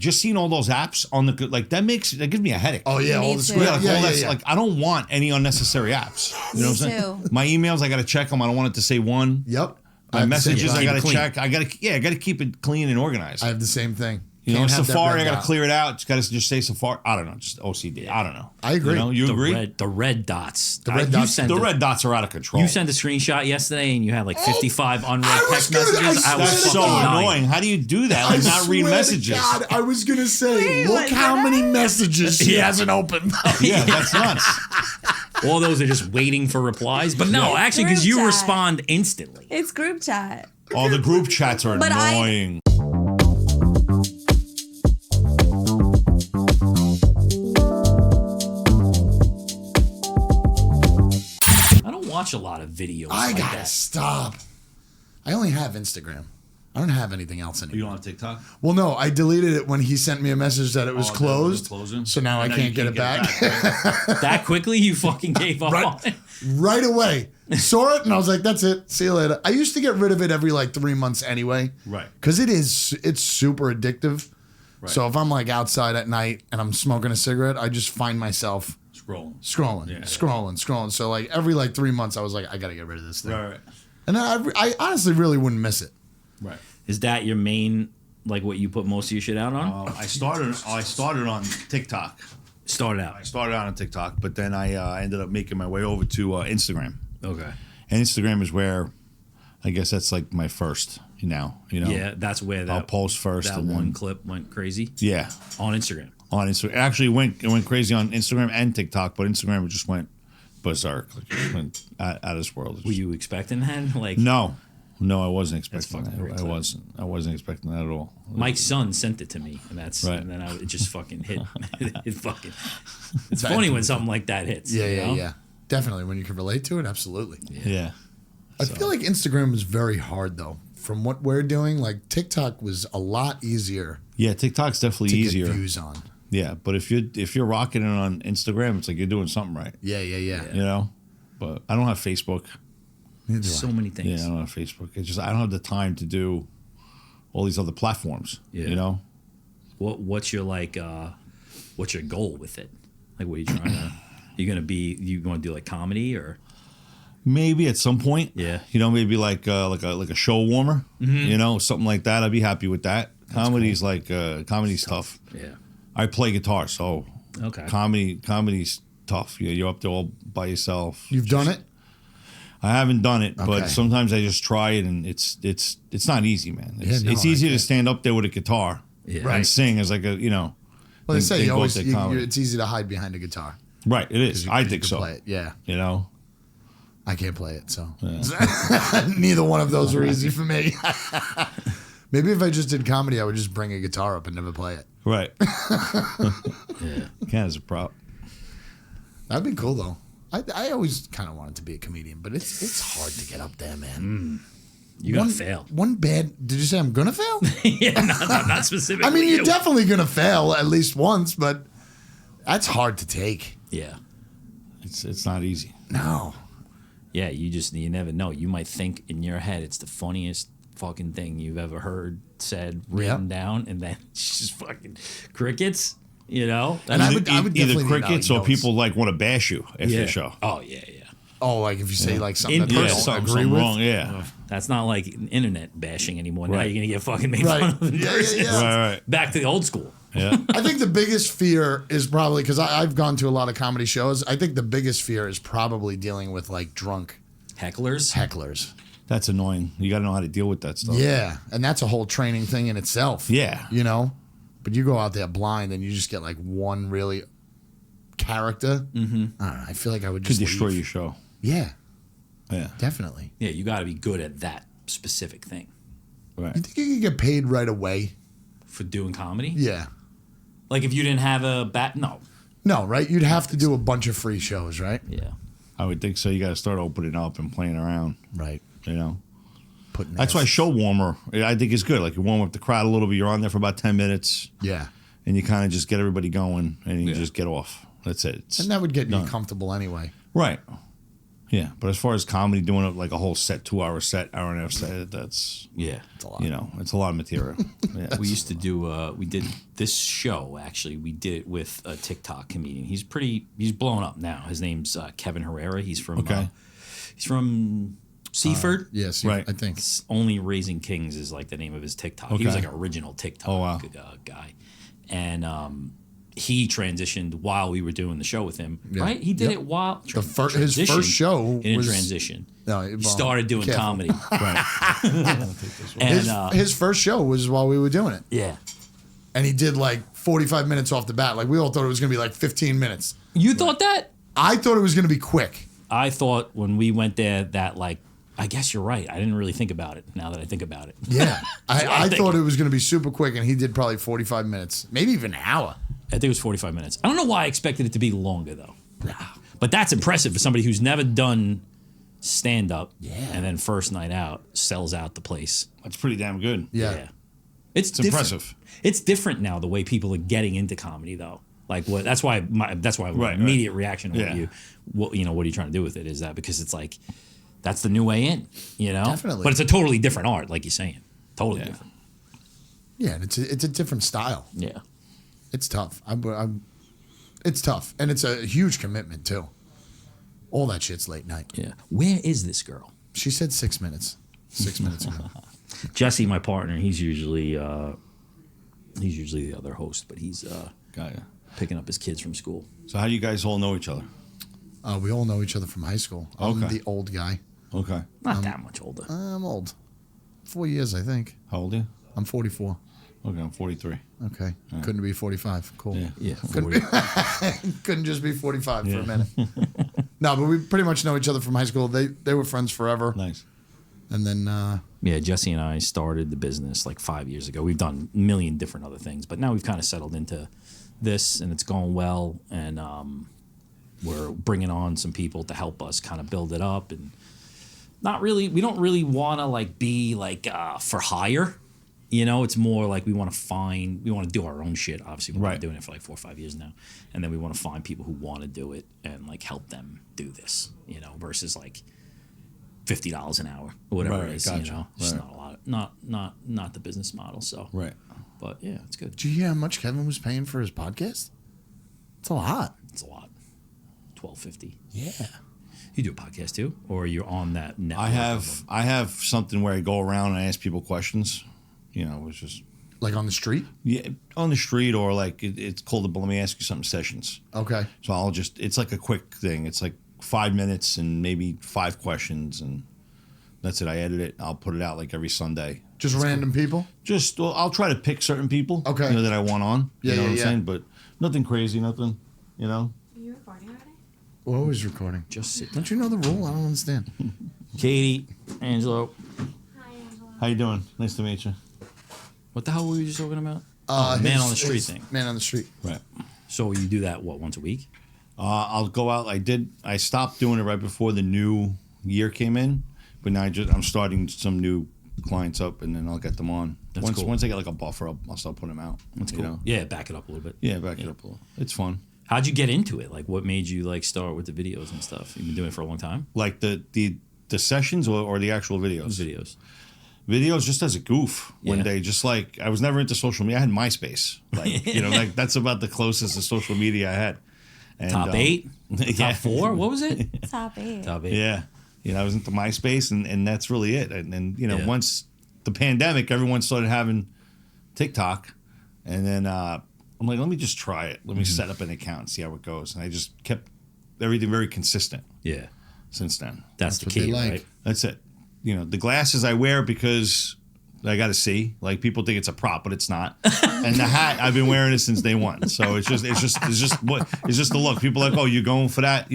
Just seeing all those apps on the that gives me a headache. Oh yeah, all the too. screen. Like I don't want any unnecessary apps. You know what I'm saying? My emails, I got to check them. I don't want it to say one. Yep. My messages, I got to check. I got to keep it clean and organized. I have the same thing. You know, Safari, I got to clear it out. It's got to just say Safari. I don't know, just OCD. I don't know. I agree. You agree? The red dots. The red dots are out of control. You sent a screenshot yesterday and you had like 55 unread text messages. That's so annoying. How do you do that? Like not read messages. God, I was gonna say, look how many messages she hasn't opened. Yeah, that's nuts. All those are just waiting for replies. But no, actually, because you respond instantly. It's group chat. Oh, the group chats are annoying. Watch a lot of videos. I gotta stop. I only have Instagram. I don't have anything else anymore. You don't have TikTok? Well, no, I deleted it when he sent me a message that it was closed. So now I can't get it back. That quickly, you fucking gave up on it? Right away. Saw it and I was like, that's it. See you later. I used to get rid of it every like 3 months anyway. Right. Because it's super addictive. Right. So if I'm like outside at night and I'm smoking a cigarette, I just find myself scrolling. So like every like 3 months, I was like, I gotta get rid of this thing. Right. And I honestly really wouldn't miss it. Right. Is that your main, like what you put most of your shit out on? I started on TikTok. I started out on TikTok, but then I ended up making my way over to Instagram. Okay. And Instagram is where, I guess that's like my first. Yeah, that's where I'll post first. That one clip went crazy. Yeah. On Instagram. Actually, it went crazy on Instagram and TikTok, but Instagram just went berserk. It went out of this world. Were you expecting that? Like no, I wasn't expecting that. I wasn't expecting that at all. Mike's son sent it to me, and and then it just fucking hit. It's funny when something like that hits. Yeah. Definitely when you can relate to it. Absolutely. Yeah. I feel like Instagram is very hard though. From what we're doing, like TikTok was a lot easier. Yeah, TikTok's definitely easier. Get views on. Yeah, but if you're rocking it on Instagram, it's like you're doing something right. Yeah. You know, but I don't have Facebook. So many things. Yeah, I don't have Facebook. It's just I don't have the time to do all these other platforms. Yeah. You know, what's your what's your goal with it? Like, what are you trying to? You want to do like comedy or? Maybe at some point. Yeah. You know, maybe like a show warmer. Mm-hmm. You know, something like that. I'd be happy with that. Comedy's cool. Comedy's tough. Yeah. I play guitar, so okay. Comedy's tough. You're up there all by yourself. You've done it? I haven't done it, but sometimes I just try it, and it's not easy, man. It's easier to stand up there with a guitar and sing as like a Well, they say it's easy to hide behind a guitar. Right, it is. I think so. Play it. Yeah. You know. I can't play it, so neither one of those were easy for me. Maybe if I just did comedy, I would just bring a guitar up and never play it. Right. Yeah. Can as a prop. That'd be cool though. I always kind of wanted to be a comedian, but it's hard to get up there, man. You gotta fail. Did you say I'm gonna fail? Yeah, not specifically. I mean, you're definitely gonna fail at least once, but that's hard to take. Yeah. It's not easy. No. Yeah, you never know. You might think in your head it's the funniest fucking thing you've ever heard, said, written down, and then it's just fucking crickets, you know? And I would either crickets or people like want to bash you after the show. Oh, yeah. Oh, like if you say like something that they don't agree with? Wrong, yeah. That's not like internet bashing anymore. Now you're going to get fucking made right. fun of in person. Right. Back to the old school. Yeah. I think the biggest fear is probably, because I've gone to a lot of comedy shows, I think the biggest fear is probably dealing with like drunk hecklers. That's annoying. You got to know how to deal with that stuff. Yeah, and that's a whole training thing in itself. Yeah. You know? But you go out there blind and you just get like one really character. Mm-hmm. I don't know. I feel like I would just destroy your show. Yeah. Yeah. Definitely. Yeah, you got to be good at that specific thing. Right. You think you could get paid right away? For doing comedy? Yeah. Like if you didn't have No, right? You'd have to do a bunch of free shows, right? Yeah. I would think so. You got to start opening up and playing around. Right. You know? That's why show warmer, I think, is good. Like you warm up the crowd a little bit. You're on there for about 10 minutes. Yeah. And you kind of just get everybody going and you just get off. That's it. And that would get you comfortable anyway. Right. Yeah, but as far as comedy, doing it like a whole set, 2-hour set, hour and a half set, that's it's a lot. It's a lot of material. Yeah, we used to do. We did this show actually. We did it with a TikTok comedian. He's blown up now. His name's Kevin Herrera. He's from Seaford. Yes, right. I think Only Raising Kings is like the name of his TikTok. He was like an original TikTok guy, and he transitioned while we were doing the show with him. Yeah. Right? He did it while his first show in was transition. No, he started doing comedy. Right. And his first show was while we were doing it. Yeah. And he did like 45 minutes off the bat. Like we all thought it was going to be like 15 minutes. You thought that? I thought it was going to be quick. I thought when we went there that like, I guess you're right. I didn't really think about it now that I think about it. Yeah. I thought it was going to be super quick, and he did probably 45 minutes, maybe even an hour. I think it was 45 minutes. I don't know why I expected it to be longer, though. But that's impressive for somebody who's never done stand-up and then first night out sells out the place. That's pretty damn good. Yeah. It's impressive. It's different now the way people are getting into comedy, though. Like what? That's why my immediate reaction to what are you trying to do with it? Is that because it's like that's the new way in, Definitely. But it's a totally different art, like you're saying, totally different. Yeah, and it's a different style. Yeah, it's tough. It's tough, and it's a huge commitment too. All that shit's late night. Yeah. Where is this girl? She said 6 minutes. 6 minutes ago. Jesse, my partner, he's usually the other host, but he's picking up his kids from school. So how do you guys all know each other? We all know each other from high school. I'm the old guy. Okay. Not that much older. I'm old. 4 years, I think. How old are you? I'm 44. Okay, I'm 43. Okay. Right. Couldn't be 45. Cool. Yeah. Couldn't just be 45 for a minute. No, but we pretty much know each other from high school. They were friends forever. Nice. And then... Jesse and I started the business like 5 years ago. We've done a million different other things, but now we've kind of settled into this, and it's going well, and we're bringing on some people to help us kind of build it up, and we don't really want to like be like for hire, it's more like we want to do our own shit. Obviously we've been doing it for like 4 or 5 years now, and then we want to find people who want to do it and like help them do this, versus like $50 an hour or whatever it is, gotcha. It's not a lot, not the business model. So but yeah, it's good. Did you hear how much Kevin was paying for his podcast? It's a lot. It's a lot. $12.50. Yeah. You do a podcast too, or you're on that network? I have something where I go around and ask people questions. It's just like on the street. Yeah, on the street, or like it's called the "Let Me Ask You Something" sessions. Okay. So it's like a quick thing. It's like 5 minutes and maybe 5 questions, and that's it. I edit it. I'll put it out like every Sunday. Just random people? I'll try to pick certain people. Okay. That I want on. Yeah, you know what I'm saying? But nothing crazy, nothing. Are you recording already? We're always recording. Just sit down. Don't you know the rule? I don't understand. Katie, Angelo. Hi, Angela. How you doing? Nice to meet you. What the hell were we just talking about? Man on the street thing. Man on the street. Right. So you do that once a week? I'll go out. I stopped doing it right before the new year came in, but now I'm starting some new clients up, and then I'll get them on. That's cool. Once I get like a buffer, I'll start putting them out. That's cool. Yeah, back it up a little bit. Yeah, back it up a little. It's fun. How'd you get into it? Like, what made you like start with the videos and stuff? You've been doing it for a long time? Like the sessions or the actual videos? Videos just as a goof one day. Just like I was never into social media. I had MySpace. Like that's about the closest to social media I had. And, top 8? Top 4? What was it? Top 8. Top 8. Yeah. I was into MySpace, and that's really it. And once the pandemic, everyone started having TikTok, and then I'm like, let me just try it. Let me set up an account and see how it goes. And I just kept everything very consistent. Yeah. Since then. That's the what key, they like. right? That's it. The glasses I wear because I got to see. Like people think it's a prop, but it's not. And the hat, I've been wearing it since day one. So it's just the look. People are like, oh, you're going for that,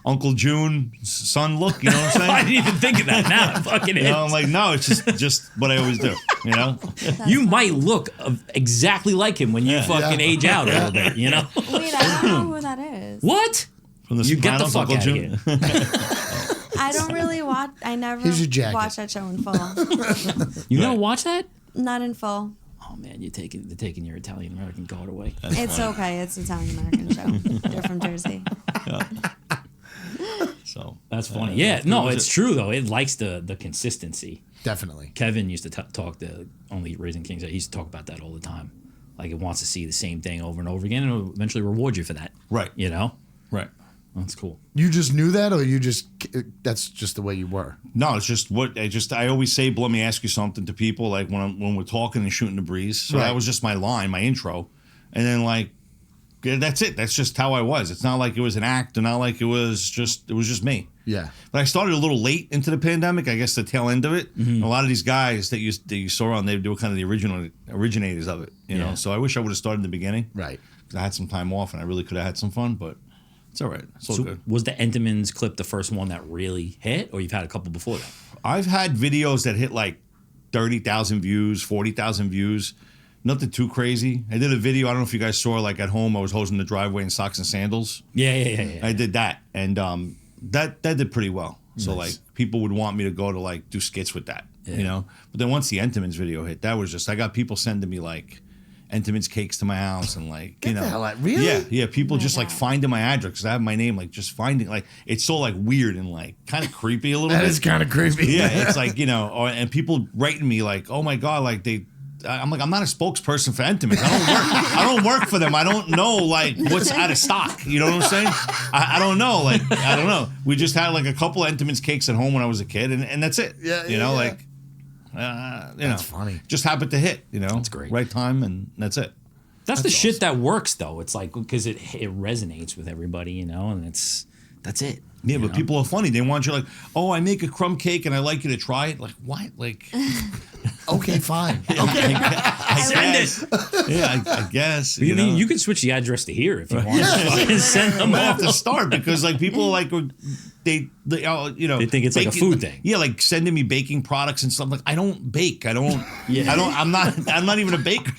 Uncle June son look. You know what I'm saying? I didn't even think of that. Now it fucking is. I'm like, no, it's just what I always do. You might look exactly like him when you fucking age out a little bit. Wait, I don't know who that is. What? From the You get the Sopranos, fuck Uncle out of June. here. I don't really watch. I never Here's your jacket. watch that show in full. You don't watch that? Not in full. Oh man, they're taking your Italian American guard away. It's okay. It's an Italian American show. They're from Jersey. Yeah. So That's funny. Yeah, no, it's true though. It likes the consistency. Definitely. Kevin used to talk to Only Raising Kings. He used to talk about that all the time. Like it wants to see the same thing over and over again, and it'll eventually reward you for that. Right. You know. Right. That's cool. You just knew that, or that's just the way you were? No, it's just I always say, but let me ask you something to people, like when we're talking and shooting the breeze. So Right. that was just my line, my intro. And then like, yeah, that's it. That's just how I was. It's not like it was an act, and not like it was just me. Yeah. But I started a little late into the pandemic, I guess the tail end of it. Mm-hmm. A lot of these guys that you saw on, they were kind of the originators of it, you know. So I wish I would have started in the beginning. Right. 'Cause I had some time off and I really could have had some fun, but it's all right. It's all So good. was the Entenmann's clip the first one that really hit, or you've had a couple before that? I've had videos that hit like 30,000 views, 40,000 views. Nothing too crazy. I did a video, I don't know if you guys saw, like at home, I was hosing the driveway in socks and sandals. Yeah. I did that. And that did pretty well. So like people would want me to go to like do skits with that, you know? But then once the Entenmann's video hit, that was just, I got people sending me like Entenmann's cakes to my house and like, Get you know. the hell out. Really? Yeah. People just like God. finding my address because I have my name, like just finding, like, it's so like weird and like kind of creepy a little That bit. is kind of creepy. Yeah, it's like, you know, and people writing me like, oh my God, like I'm like, I'm not a spokesperson for Entenmann. I don't work for them. I don't know like what's out of stock. You know what I'm saying? I don't know. Like, I don't know. We just had like a couple of Entenmann's cakes at home when I was a kid, and that's it. Yeah, you know, yeah. like, you That's know, funny. just happened to hit. You know, That's great. Right time, and that's it. That's the shit that works though. It's like because it resonates with everybody, you know, and that's it. Yeah, you but know? people are funny. They want you like, oh, I make a crumb cake and I like you to try it. Like, what? Like, Okay, fine. I guess. Yeah, I guess. You, know? you can switch the address to here if you want. Fucking send them I have off. to start because like people like they you know They think it's like a food thing. Yeah, like sending me baking products and stuff. Like I don't bake. I don't. Yeah. I'm not even a baker.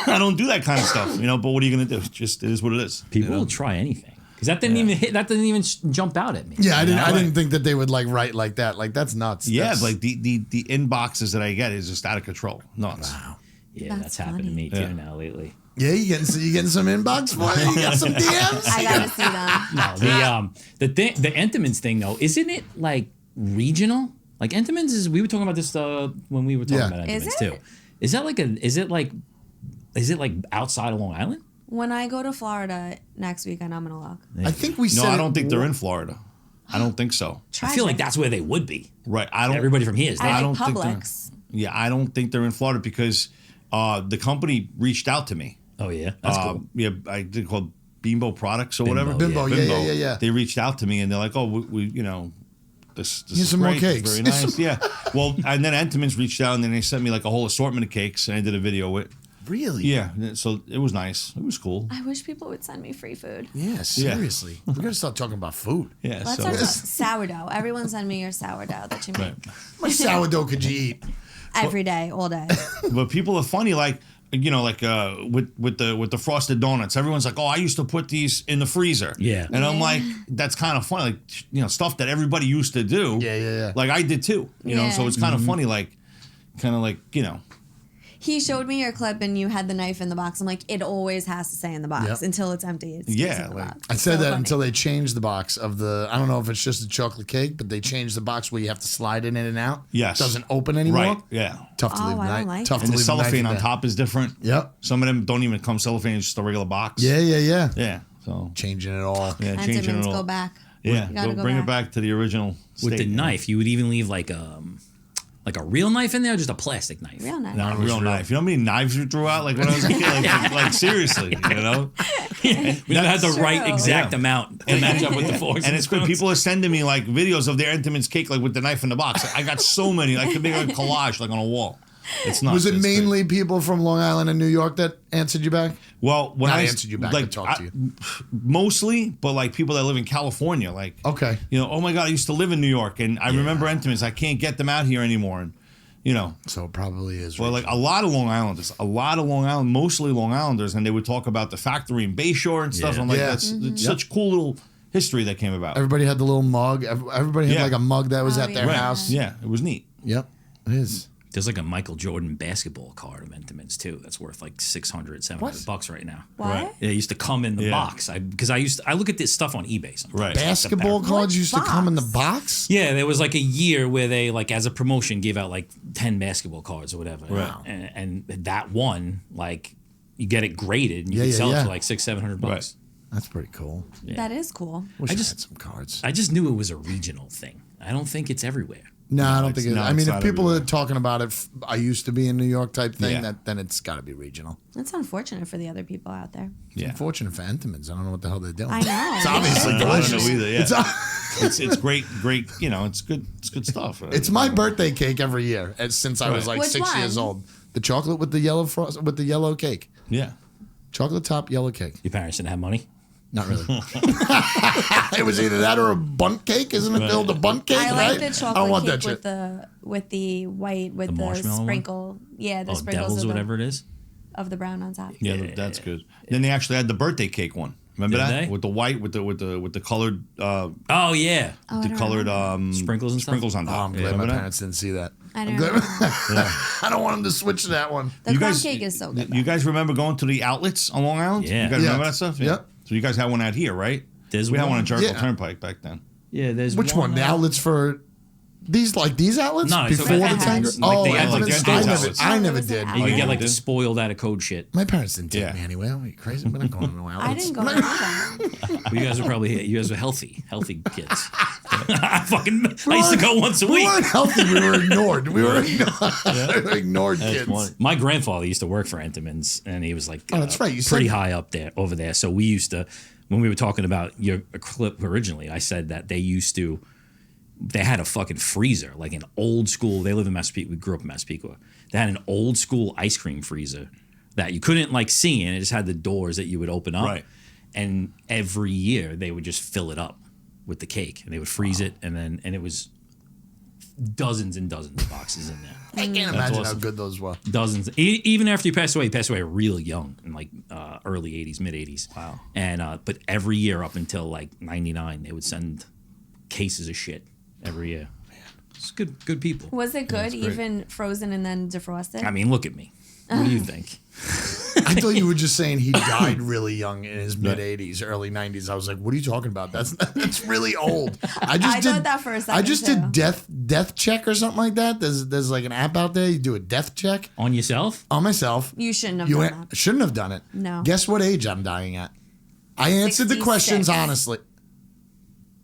I don't do that kind of stuff. You know. But what are you gonna do? It just is what it is. People you know? will try anything because that didn't even hit. That didn't even jump out at me. Yeah, I you didn't. know? I didn't think that they would like write like that. Like that's nuts. Yeah, That's, like the inboxes that I get is just out of control. Nuts. Wow. Yeah, that's That's happened to funny. me too Yeah. now lately. Yeah, you getting some inbox for it? You got some DMs? I gotta see them. The Entenmann's thing though, isn't it like regional? Like Entenmann's is. We were talking about this when we were talking Yeah. about Is Entenmann's it? too. Is that like is it like outside of Long Island? When I go to Florida next weekend, I'm gonna look. I think we No, said. I don't think they're in Florida. I don't think so. I feel like that's where they would be. Right. I don't. Everybody from here is there. I don't like think they're- Publix. Yeah, I don't think they're in Florida because the company reached out to me. Oh yeah, that's cool. Yeah, I did called Bimbo Products or whatever. Bimbo, yeah. They reached out to me and they're like, "Oh, we you know, this Here's is some more great. It's cakes." very nice." Yeah. Well, and then Entenmann's reached out and then they sent me like a whole assortment of cakes and I did a video with. Really? Yeah, so it was nice. It was cool. I wish people would send me free food. Yeah, seriously. We're gonna start talking about food. Yeah. Let's so talk about sourdough. Everyone send me your sourdough that you make right. How much sourdough could you eat? every day, all day. But people are funny, like you know, like with the frosted donuts. Everyone's like, "Oh, I used to put these in the freezer." Yeah. and I'm like, that's kind of funny, like you know, stuff that everybody used to do. Yeah. Like I did too. You know, Yeah. so it's kind of funny, like, kind of like you know. He showed me your clip and you had the knife in the box. I'm like, it always has to stay in the box Yep. until it's empty. It Yeah, stays in the like- box. I It's said so that funny. until they changed the box of the. I don't know if it's just a chocolate cake, but they changed the box where you have to slide it in and out. Yes. Doesn't open anymore. Right. Yeah. Tough to Oh, leave the I don't knife. like Tough it. to And the leave the knife cellophane in on there. top is different. Yep. Some of them don't even come cellophane; it's just a regular box. Yeah. Yeah. So Changing it all. yeah, changing it Entenmann's all. go back. Yeah. You gotta go bring it back. back to the original. With state, the you know? knife, you would even leave like a real knife in there, or just a plastic knife. Real knife. Not a real knife. You know how many knives you threw out? Like when I was a kid? Like seriously, you know? We never had the True. right exact Yeah. amount to match up with the forks. And it's good. spoons. People are sending me like videos of their Entenmann's cake, like with the knife in the box. I got so many. I could make a collage like on a wall. It's nuts. Was it It's great. mainly people from Long Island and New York that answered you back? Well, when Not I answered you back, but talked to you. Mostly, but like people that live in California, like Okay. you know, oh my God, I used to live in New York, and I remember Entenmann's. I can't get them out here anymore, and you know. So it probably is. Well, like a lot of Long Islanders, mostly Long Islanders, and they would talk about the factory in Bayshore and stuff. Yeah. I'm like, Yeah. that's it's such cool little history that came about. Everybody had the little mug. Everybody had Yeah. like a mug that was Oh, at their yeah. house. Yeah, it was neat. Yep. It is. There's like a Michael Jordan basketball card of Entenmann's too. That's worth like $600, $700 right now. What? Right. Yeah, it used to come in the box. I look at this stuff on eBay sometimes. Right. Basketball cards used to come in the box? box? Yeah, there was like a year where they like as a promotion gave out like 10 basketball cards or whatever. Right. And that one, like you get it graded and you Yeah, can yeah, sell it yeah. for like $600-700. Right. That's pretty cool. That is cool. Wish I just- had some cards. I just knew it was a regional thing. I don't think it's everywhere. No, I don't think it is. no, I mean, it's if not people everywhere. are talking about it, I used to be in New York type thing, Yeah. then it's got to be regional. That's unfortunate for the other people out there. Yeah. Unfortunate for Entenmann's. I don't know what the hell they're doing. I know. It's obviously I don't delicious. know either. Yeah. It's, It's great. You know, it's good stuff. it's my birthday cake every year since I was Right. like Which 6 years one? old. The chocolate with the yellow frost with the yellow cake. Yeah. Chocolate top yellow cake. Your parents didn't have money? Not really. It was either that or a bunt cake, isn't it? Build a bunt cake, I right? like the I don't chocolate want cake that shit. with the white with The the, marshmallow one? sprinkle. Yeah, the Oh, sprinkles Devils, of whatever it is? the brown on top. Yeah, that's good. Then they actually had the birthday cake one. Remember Did that they? with the white with the colored Oh, yeah. Oh, I the don't colored remember. Sprinkles and stuff? sprinkles on Oh, top. I'm glad my Remember that? parents didn't see that. I I'm don't glad- remember. I don't want them to switch to that one. The You crumb guys- cake is so good. You guys remember going to the outlets on Long Island? Yeah. You guys Yeah. remember that stuff? Yep. So you guys had one out here, right? There's We had one one. on Jericho Yeah. Turnpike back then. Yeah, there's Which one? The outlets for these outlets? No, it's before okay. the Tanger? Like Oh, they had, like, Entenmann's? their I those never, outlets. I Oh, never there was did. an You outlet. get like did? the spoiled out of code shit. My parents didn't take Yeah. me anywhere. Are you crazy? We're not going to no outlets. I didn't go to that. Well, you guys were healthy kids. I used to go once a We week. weren't healthy. We were ignored. We were ignored kids. funny. My grandfather used to work for Entenmann's, and he was like, Oh, that's right. You pretty said- high up there over there. So we used to, when we were talking about your clip originally, I said that they had a fucking freezer, like an old school. They live in Massapequa. We grew up in Massapequa. They had an old school ice cream freezer that you couldn't like see in. It just had the doors that you would open up. Right. And every year they would just fill it up with the cake, and they would freeze it, and it was dozens and dozens of boxes in there. I can't imagine how awesome. good those were. Dozens. Even after he passed away real young in like early 80s, mid 80s. Wow. And but every year up until like 99, they would send cases of shit every year. Man, it's good people. Was it good, great. even frozen and then defrosted? I mean, look at me. What do you think? I thought you were just saying he died really young in his mid 80s, early 90s. I was like, what are you talking about? That's really old. I thought that for a second, I just too. did death check or something like that. There's like an app out there. You do a death check On yourself? on myself. You shouldn't have done that. Shouldn't have done it. No. Guess what age I'm dying at? I answered the 66. questions honestly.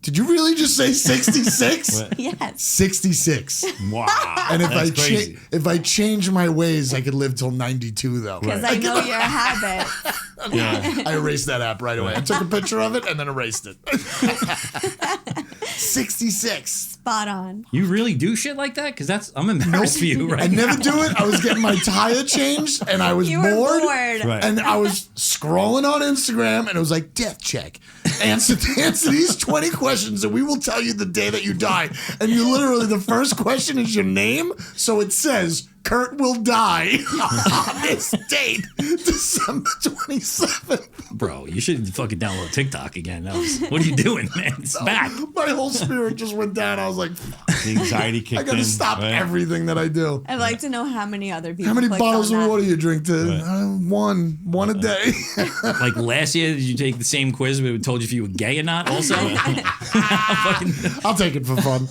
Did you really just say 66? Yes. 66. Wow. And if That's crazy. if I change my ways, I could live till 92 though. Because I know your habit. Yeah. I erased that app right away. I took a picture of it and then erased it. 66. Spot on. You really do shit like that? Because I'm embarrassed for you right I now. never do it. I was getting my tire changed and I was You were bored. bored. Right. And I was scrolling on Instagram and it was like, death check. Answer these 20 questions and we will tell you the day that you die. And you literally, the first question is your name. So it says, Kurt will die on this date, December 27th. Bro, you should fucking download TikTok again. What are you doing, man? It's back. My whole spirit just went down. I was like, The anxiety kicked I in. got to stop right? everything that I do. I'd like to know how many other people. How many clicked bottles on of that. water you drink to? Right. One a day. Like last year, did you take the same quiz where we told you if you were gay or not also? Fucking, I'll take it for fun.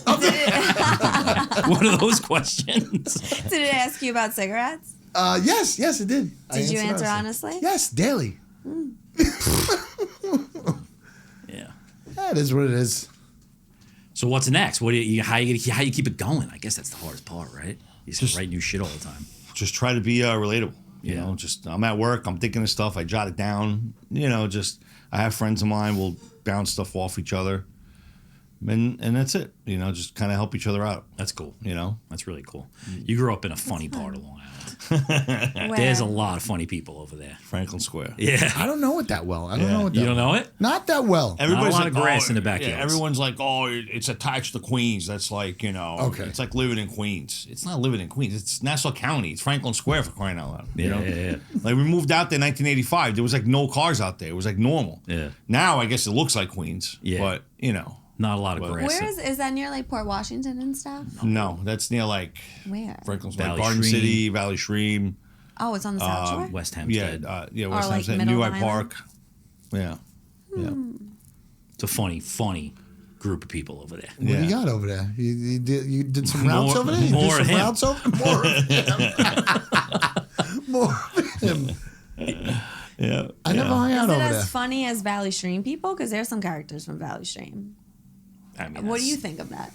what are those questions? Did it ask you about cigarettes? Yes, it did. I Did you answered answer honestly? Yes, daily. Yeah. That is what it is. So what's next? What do you how you keep it going? I guess that's the hardest part, right? You just write new shit all the time. Just try to be relatable. You Yeah. know, just I'm at work, I'm thinking of stuff, I jot it down. You know, just I have friends of mine, we'll bounce stuff off each other. And that's it. You know, just kind of help each other out. That's cool. You know, That's really cool. You grew up in a funny part of Long Island. Where? There's a lot of funny people over there. Franklin Square. Yeah. I don't know it that well. I don't Yeah. know it that You don't well. know it? Not that well. Everybody's lot like, of grass oh, in the backyards. Yeah, everyone's like, oh, it's attached to Queens. That's like, you know, Okay. it's like living in Queens. It's not living in Queens. It's Nassau County. It's Franklin Square for crying out loud. You know? Yeah. Like we moved out there in 1985. There was like no cars out there. It was like normal. Yeah. Now I guess it looks like Queens. Yeah. But, you know, Not a lot of Well, grass. Where is that near like Port Washington and stuff? No, that's near like Where? Franklin's Valley Garden Stream. City, Valley Stream. Oh, it's on the South Shore. West Yeah, Hempstead. West like Hempstead, middle New of Hyde an island? Park. Yeah, yeah. It's a funny group of people over there. What do you got over there? You did some routes More- over there? You more did some of him. routes over More of him. More of him. Yeah. I never hung out Is it over as there. funny as Valley Stream people? Because there's some characters from Valley Stream. I mean, What do that's- you think of that?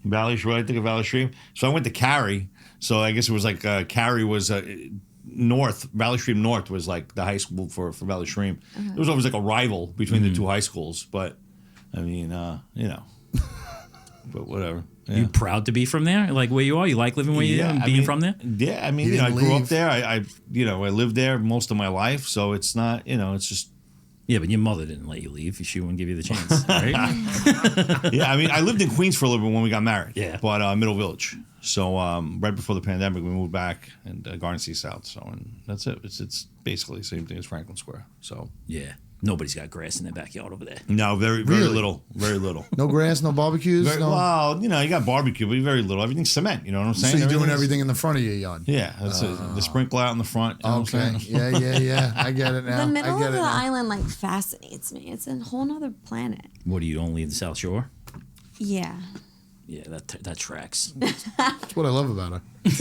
Valley Stream. I think of Valley Stream. So I went to Cary. So I guess it was like Cary was North. Valley Stream North was like the high school for Valley Stream. It was always like a rival between the two high schools. But I mean, but whatever. Yeah. You proud to be from there? Like where you are? You like living where you are and I being mean, from there? Yeah, I mean, You I didn't grew up leave. there. I lived there most of my life. So it's not, it's just. Yeah, but your mother didn't let you leave. She wouldn't give you the chance, right? Yeah, I mean, I lived in Queens for a little bit when we got married. Yeah. But Middle Village. So right before the pandemic, we moved back and Garden City South. So and that's it. It's basically the same thing as Franklin Square. So Yeah. Nobody's got grass in their backyard over there. no, very Really? little, very little. No grass, no barbecues. Very, no. well, you got barbecue, but very little. Everything's cement. You know what I'm saying? So you're doing Everything's- everything in the front of your yard. Yeah, that's it. The sprinkler out in the front. You know what I'm Okay. saying? Yeah. I get it now. The I middle get of it the now. island like fascinates me. It's a whole nother planet. What do you don't leave the South Shore? Yeah. Yeah, that tracks. That's what I love about it.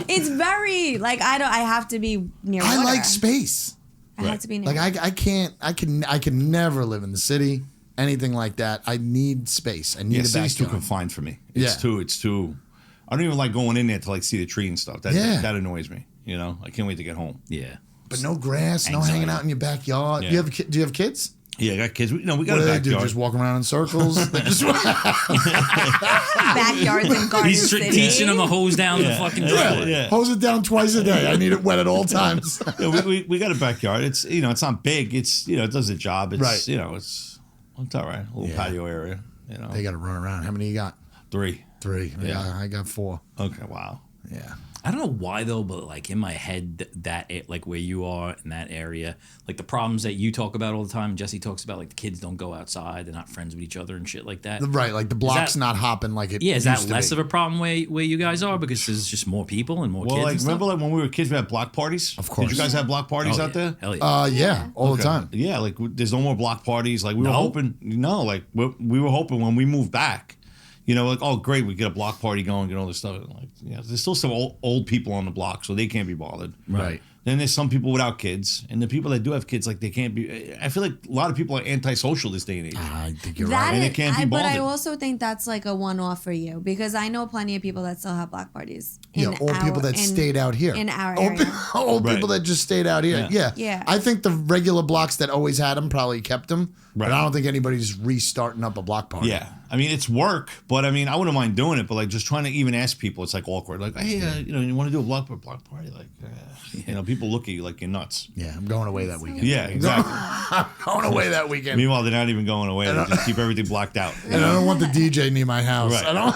It's very like I have to be near water. I like space. I have to be near. Like I can never live in the city. Anything like that. I need space. I need Yeah, a city's too backyard. confined for me. Yeah. It's too. I don't even like going in there to like see the tree and stuff. Yeah. That annoys me. I can't wait to get home. Yeah. But no grass, no hanging out in your backyard. Yeah. Do you have kids? Yeah, I got kids. We got What a do they do? backyard. Just walk around in circles? They just backyards in Garden He's City. teaching them to hose down the fucking driveway. Yeah. hose it down twice a day. I need it wet at all times. Yeah, we got a backyard. It's it's not big. It's it does the job. It's Right. it's all right. A little Yeah. patio area. They got to run around. How many you got? 3. 3. Yeah. Yeah, I got 4. Okay. Wow. Yeah. I don't know why though, but like in my head, like where you are in that area, like the problems that you talk about all the time, Jesse talks about, like the kids don't go outside, they're not friends with each other and shit like that. Right, like the block's that- not hopping like it Yeah, is that used to less be. of a problem where you guys are because there's just more people and more Well, kids? like and stuff? remember like when we were kids, we had block parties. Of course. Did you guys have block parties Oh, out there? Hell yeah. Yeah, all the time. Yeah, like there's no more block parties. Like we were No? hoping. No, like we were hoping when we moved back. Like, oh, great, we get a block party going, get all this stuff. Like, there's still some old people on the block, so they can't be bothered. Right. Then there's some people without kids, and the people that do have kids, like they can't be. I feel like a lot of people are antisocial this day and age. I think you're That right. And is- it can't be but I bonded. also think that's like a one-off for you because I know plenty of people that still have block parties. Yeah, old people that stayed out here. in our Old, area. old Right. people that just stayed out here. Yeah. Yeah. I think the regular blocks that always had them probably kept them. Right. But I don't think anybody's restarting up a block party. Yeah, I mean it's work, but I mean I wouldn't mind doing it. But like just trying to even ask people, it's like awkward. Like, hey, you want to do a block party? Like, people look at you like you're nuts. Yeah, I'm going away that weekend. Yeah, exactly. I'm going away that weekend. Meanwhile, they're not even going away. They just keep everything blocked out. And I don't want the DJ near my house. Right. I don't.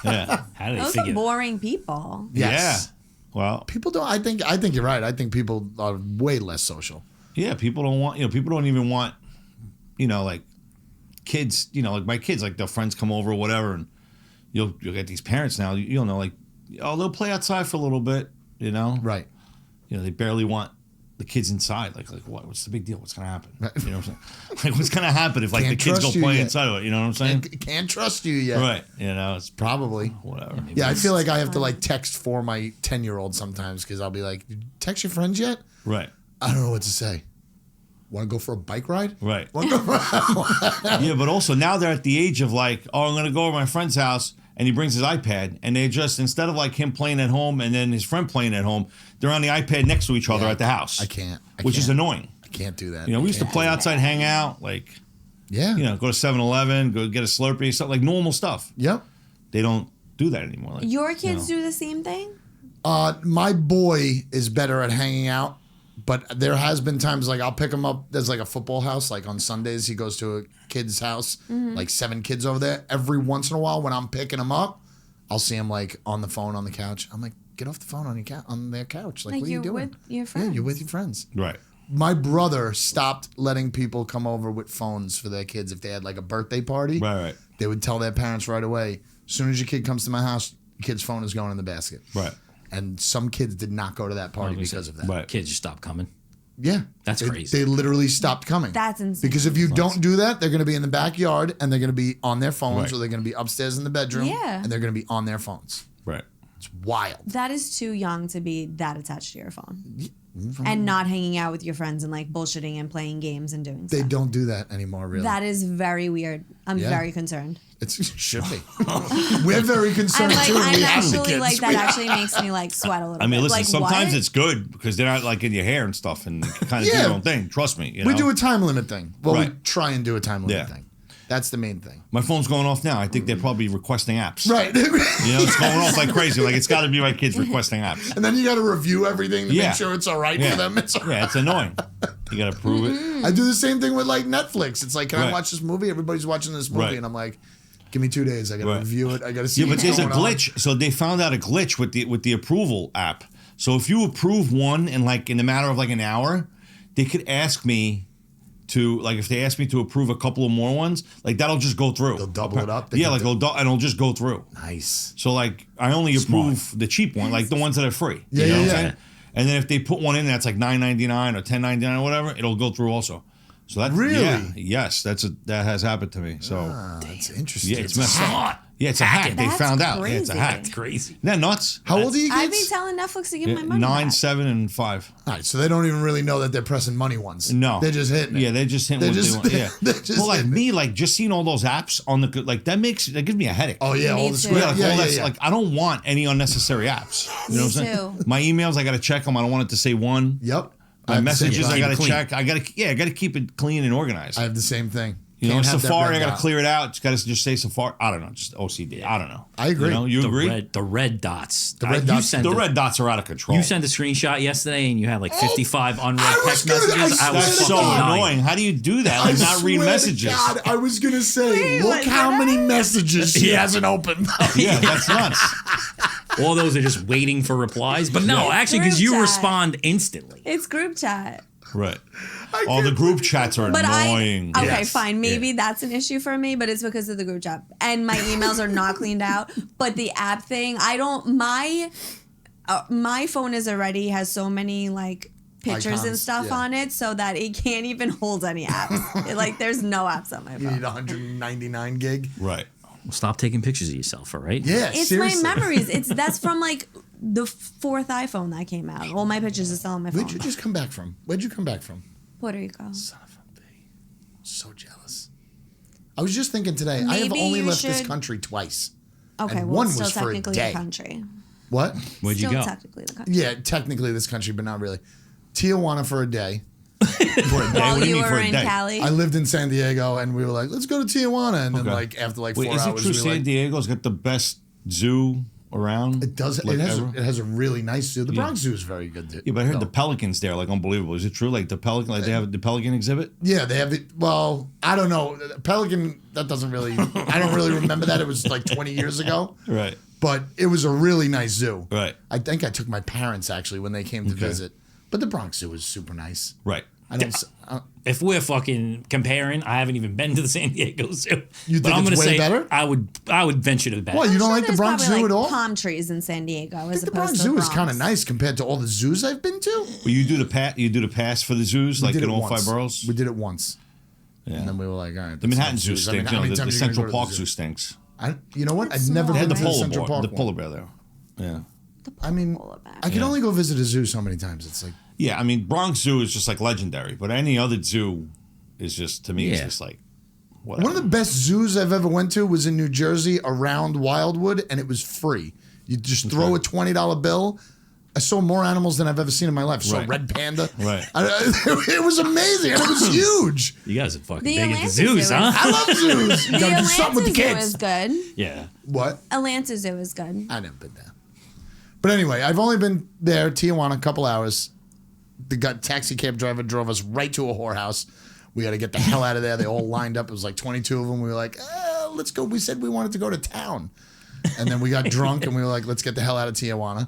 Yeah. How do they Those figure? are boring people. Yes. Yeah. Well, People don't. I think you're right. I think people are way less social. yeah. People don't want. People don't even want. Like kids. Like my kids. Like their friends come over or whatever, and you'll get these parents now. You'll know like, oh, they'll play outside for a little bit. Right. They barely want the kids inside. Like what? What's the big deal? What's gonna happen? You know what I'm saying? Like what's gonna happen if like Can't the kids go trust you play yet. inside? You know what I'm saying? Can't trust you yet. Right. It's Probably. whatever. Yeah, I feel like I have to like text for my 10-year-old sometimes because I'll be like, "Did you text your friends yet?" Right. I don't know what to say. Want to go for a bike ride? Right. Want to go Yeah, but also now they're at the age of like, oh, I'm gonna go over to my friend's house, and he brings his iPad, and they just instead of like him playing at home and then his friend playing at home, they're on the iPad next to each other Yeah, at the house. I can't. which is annoying. I can't do that. We used to play outside, hang out, like Yeah. go to 7-Eleven, go get a Slurpee, something like normal stuff. Yep. They don't do that anymore. Like, Your kids do the same thing? My boy is better at hanging out, but there has been times like I'll pick him up. There's like a football house. Like on Sundays, he goes to a kid's house, like 7 kids over there. Every once in a while, when I'm picking him up, I'll see him like on the phone on the couch. I'm like, get off the phone on your on their couch. Like, what are you you're doing? with your friends. Yeah, you're with your friends. right. My brother stopped letting people come over with phones for their kids if they had like a birthday party. Right. They would tell their parents right away, as soon as your kid comes to my house, your kid's phone is going in the basket. Right. And some kids did not go to that party because of that. Right. Kids just stop coming. Yeah. That's crazy. They literally stopped coming. That's insane. Because if you don't do that, they're going to be in the backyard and they're going to be on their phones Right. or they're going to be upstairs in the bedroom Yeah. and they're going to be on their phones. Right. It's wild. That is too young to be that attached to your phone. And not hanging out with your friends and like bullshitting and playing games and doing They stuff. don't do that anymore, really. That is very weird. I'm Yeah. very concerned. It should be. We're very I'm concerned like, too. I'm We have the actually kids. like, that actually makes me like sweat a little I mean, bit. listen, Like, sometimes what? it's good because they're not like in your hair and stuff and kind of do Yeah. your own thing. Trust me. You We know? do a time limit thing. Well, we Right. try and do a time limit Yeah. thing. That's the main thing. My phone's going off now. I think they're probably requesting apps. Right. You know, it's going off like crazy. Like, it's got to be my kids requesting apps. And then you got to review everything to Yeah. make sure it's all right Yeah. for them. It's all right. Yeah, it's annoying. You got to prove it. I do the same thing with like Netflix. It's like, can I Right. watch this movie? Everybody's watching this movie. Right. And I'm like, give me 2 days. I got to Right. review it. I got to see Yeah, but what's there's a going on. glitch. So they found out a glitch with the approval app. So if you approve one in the matter of like an hour, they could ask me to, like, if they ask me to approve a couple of more ones, like, that'll just go through. They'll double it up. They Yeah, can like and it'll just go through. Nice. So like I only approve the cheap one, like the ones that are free. Yeah, you know yeah, what I'm yeah. saying? And then if they put one in that's like $9.99 or $10.99 or whatever, it'll go through also. So that's Really? yes, that has happened to me. So That's interesting. yeah, it's messed up. Yeah, it's a hack. They That's found out. Yeah, it's a crazy. hack. It's crazy. Isn't that nuts? How old are you I've kids? been telling Netflix to give Yeah, my money 9, back. 7, and 5. All right, so they don't even really know that they're pressing money ones. No, They're just hitting it. Yeah, they're just hitting They're what just- they want. Yeah, they're just well, like hitting me, like just seeing all those apps on the like that gives me a headache. Oh, yeah, Me all the too. screen. Yeah, like Yeah, all yeah, that's yeah. like I don't want any unnecessary apps. You know what I'm saying? too. My emails, I got to check them. I don't want it to say one. Yep. I My have the same messages, thing. I got to Clean. check. I got to keep it clean and organized. I have the same thing. You know, Can't have that Safari, red I got dot. to clear it out. It's got to just say Safari. I don't know, just OCD. I don't know. I agree. You know, you The agree? red dots. The red You dots- sent The a- red dots are out of control. You sent a screenshot yesterday and you had like 55 unread I was text gonna- I messages. I was That's swear to so God. annoying. How do you do that? Like not read swear to messages. God, I was gonna say, Wait, look what, how did many I? messages she Yeah. hasn't opened. Yeah, that's nuts. All those are just waiting for replies. But no, Yeah. actually, because Group you chat. respond instantly. It's group chat. Right. All the group chats are But annoying. okay, Yes. fine. Maybe that's an issue for me, but it's because of the group chat. And my emails are not cleaned out. But the app thing, I don't, my phone is already has so many like pictures and Icons, stuff yeah. on it so that it can't even hold any apps. Like there's no apps on my You need phone. 199 gig. Right. Stop taking pictures of yourself, all right? Yeah, It's seriously. my memories. That's from like the fourth iPhone that came out. All my pictures are still on my phone. Where'd you just come back from? Where'd you come back from? Puerto Rico. Son of a b. So jealous. I was just thinking today. I have Maybe only you left this should- country twice. Okay, And well, one it's still was for a technically day. a country. What? Where'd you Still go? technically the country. Yeah, technically this country, but not really. Tijuana for a day. For a day. While What do you you mean for were a in day? Cali. I lived in San Diego, and we were like, let's go to Tijuana. And then, Okay. like, after like Wait, 4 is hours, it true we were San like, Diego's got the best zoo around? it does. Like It has. ever? It has a really nice zoo. The Bronx Zoo is very good. Yeah, but I heard though. the pelicans there, like unbelievable. Is it true? Like the pelican, like they have the pelican exhibit? Yeah, they have it. Well, I don't know. Pelican. That doesn't really. I don't really remember that. It was like 20 years ago. Right. But it was a really nice zoo. Right. I think I took my parents actually when they came to Okay. visit. But the Bronx Zoo was super nice. Right. I don't. If we're fucking comparing, I haven't even been to the San Diego Zoo. You but think I'm it's gonna way say better? I would venture to bet. What, you don't like the There's Bronx probably, Zoo at all? Palm trees in San Diego as The opposed Bronx to Zoo the is kind of Bronx. nice compared to all the zoos I've been to. Well, you do the pass for the zoos, We like did in it all once. 5 boroughs? We did it once. Yeah. And then we were like, all right. The that's Manhattan not Zoo zoos. I mean, stinks. how You many know, the times are you gonna Central go to Park the Zoo stinks. You know what? I've It's never small, been They to had the right? the polar Central bear, Park the one. polar bear there. Yeah. I mean, Polar bear. I can only go visit a zoo so many times. It's like, Yeah, I mean, Bronx Zoo is just like legendary, but any other zoo is just, to me, it's Yeah. just like, whatever. one of the best zoos I've ever went to was in New Jersey around Wildwood, and it was free. You just throw a $20 bill. I saw more animals than I've ever seen in my life. I saw Right. red panda. Right. It was amazing, and it was huge. You guys are fucking The big into Atlanta zoos, Zoo huh? I love zoos. You The gotta do something with the Atlanta Zoo kids. is good. Yeah. What? Atlanta Zoo is good. I never been there. But anyway, I've only been there, Tijuana, a couple hours. The taxi cab driver drove us right to a whorehouse. We got to get the hell out of there. They all lined up. It was like 22 of them. We were like, let's go. We said we wanted to go to town. And then we got drunk and we were like, let's get the hell out of Tijuana.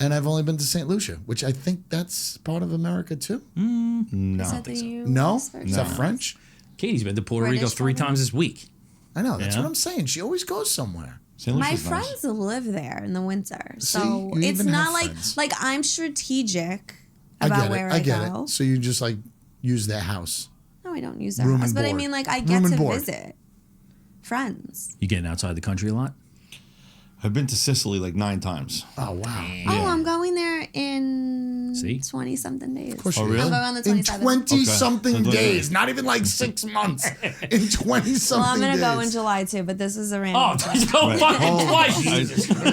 And I've only been to St. Lucia, which I think that's part of America too. No. Is that the No? US version? Is that French? Katie's been to Puerto British Rico 3 probably? times this week. I know. That's Yeah. what I'm saying. She always goes somewhere. St. My Lucia's nice. friends live there in the winter, See, so you it's even not have like friends. I'm strategic I about get where it. I get go. it. So you just like use their house. No, I don't use their Room house, and but I board. mean, like I Room get and to board. visit friends. You getting outside the country a lot? I've been to Sicily like 9 times. Oh wow. Oh, I'm going there in See? 20-something days. Of course Oh, you really? I'm going on the In 27th. 20 something Okay. days, not even like 6 months. In 20 Well, I'm something gonna days. go in July too, but this is a random. Oh, trip. go Right. fucking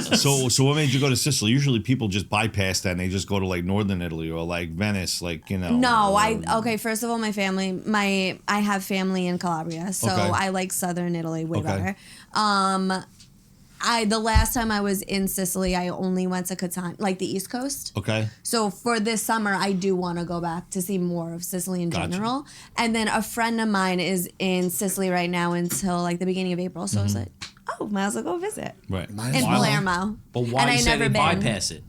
twice. So what made you go to Sicily? Usually people just bypass that and they just go to like northern Italy or like Venice, like No, okay. First of all, I have family in Calabria, so Okay. I like southern Italy way Okay. better. The last time I was in Sicily, I only went to Catania, like the East Coast. Okay. So for this summer, I do want to go back to see more of Sicily in Gotcha. general. And then a friend of mine is in Sicily right now until like the beginning of April. So I was like, oh, might as well go visit. Right. Might as In well. Palermo. But why And do you I say never they been. bypass it?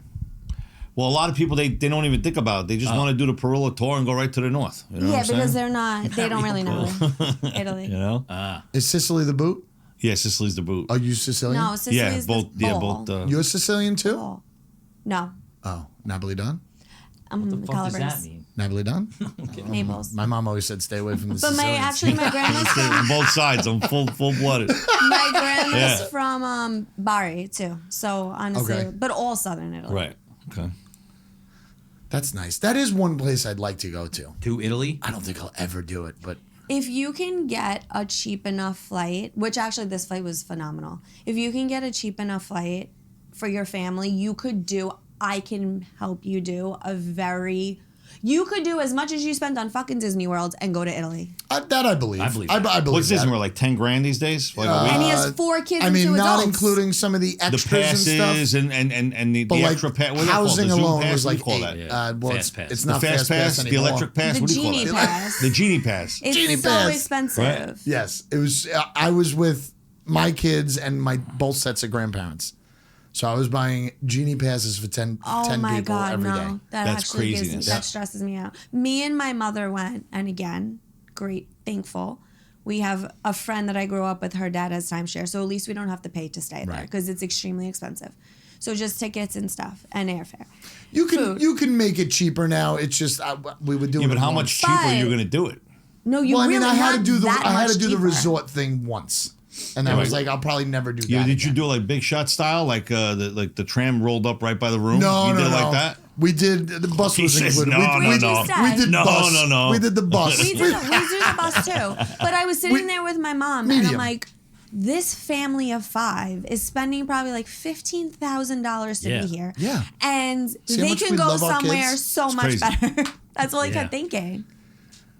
Well, a lot of people they don't even think about it. They just want to do the Parilla tour and go right to the north. You know Yeah, what I'm because saying? they don't really know Italy. You know? Is Sicily the boot? Yeah, Sicily's the boot. Are you Sicilian? No, Sicily yeah, is both. the Yeah, bowl. both. You're Sicilian too? Bowl. No, Oh, Napolitan? What the fuck does that Calabrese. mean? Napolitan? Naples. My mom always said stay away from the But Sicilians. my grandma's On from both sides, I'm full blooded. my grandma's Yeah. from Bari too. So honestly, Okay. but all southern Italy. Right. Okay. That's nice. That is one place I'd like to go to. To Italy? I don't think I'll ever do it, but If you can get a cheap enough flight, which actually this flight was phenomenal. If you can get a cheap enough flight for your family, I can help you do you could do as much as you spent on fucking Disney World and go to Italy. that I believe. I believe I that. believe What's Disney that. World, like 10 grand these days? Like a week? And he has 4 kids I and mean, 2 not adults. including some of the The extras and passes stuff. and the But like extra pass. What do they call it? housing The Zoom alone pass? was What do like you call 8. that? Yeah. Well, Fast pass. it's The not fast pass, the anymore. electric pass. The What do you call genie it? pass. The genie pass. It's Genie so pass. expensive. Right. Yes, it was. I was with my kids and my both sets of grandparents. So I was buying genie passes for 10 Oh my people God, every day. no. That That's actually craziness. that stresses me out. Me and my mother went, and again, great, thankful. We have a friend that I grew up with, her dad has timeshare, so at least we don't have to pay to stay there Right. because it's extremely expensive. So just tickets and stuff and airfare. You can Food. you can make it cheaper now. It's just we were doing Yeah, but it how once. much cheaper are you But- going to do it? No, you Well, I really mean, I had to not do the that I had to much do the cheaper. resort thing once, and I Yeah, was right. like, I'll probably never do that. Yeah, did you again. do like big shot style, like the tram rolled up right by the room? No, you no, did no. it like that. We did. The bus He was says included. no, we, no, we, no. we did No, bus. no. We did the bus. We do the bus too. But I was sitting there with my mom, and Medium. I'm like, this family of 5 is spending probably like $15,000 to Yeah. be here. Yeah. And See how they much can we go love our somewhere kids? so It's much crazy. better. That's all I Yeah. kept thinking.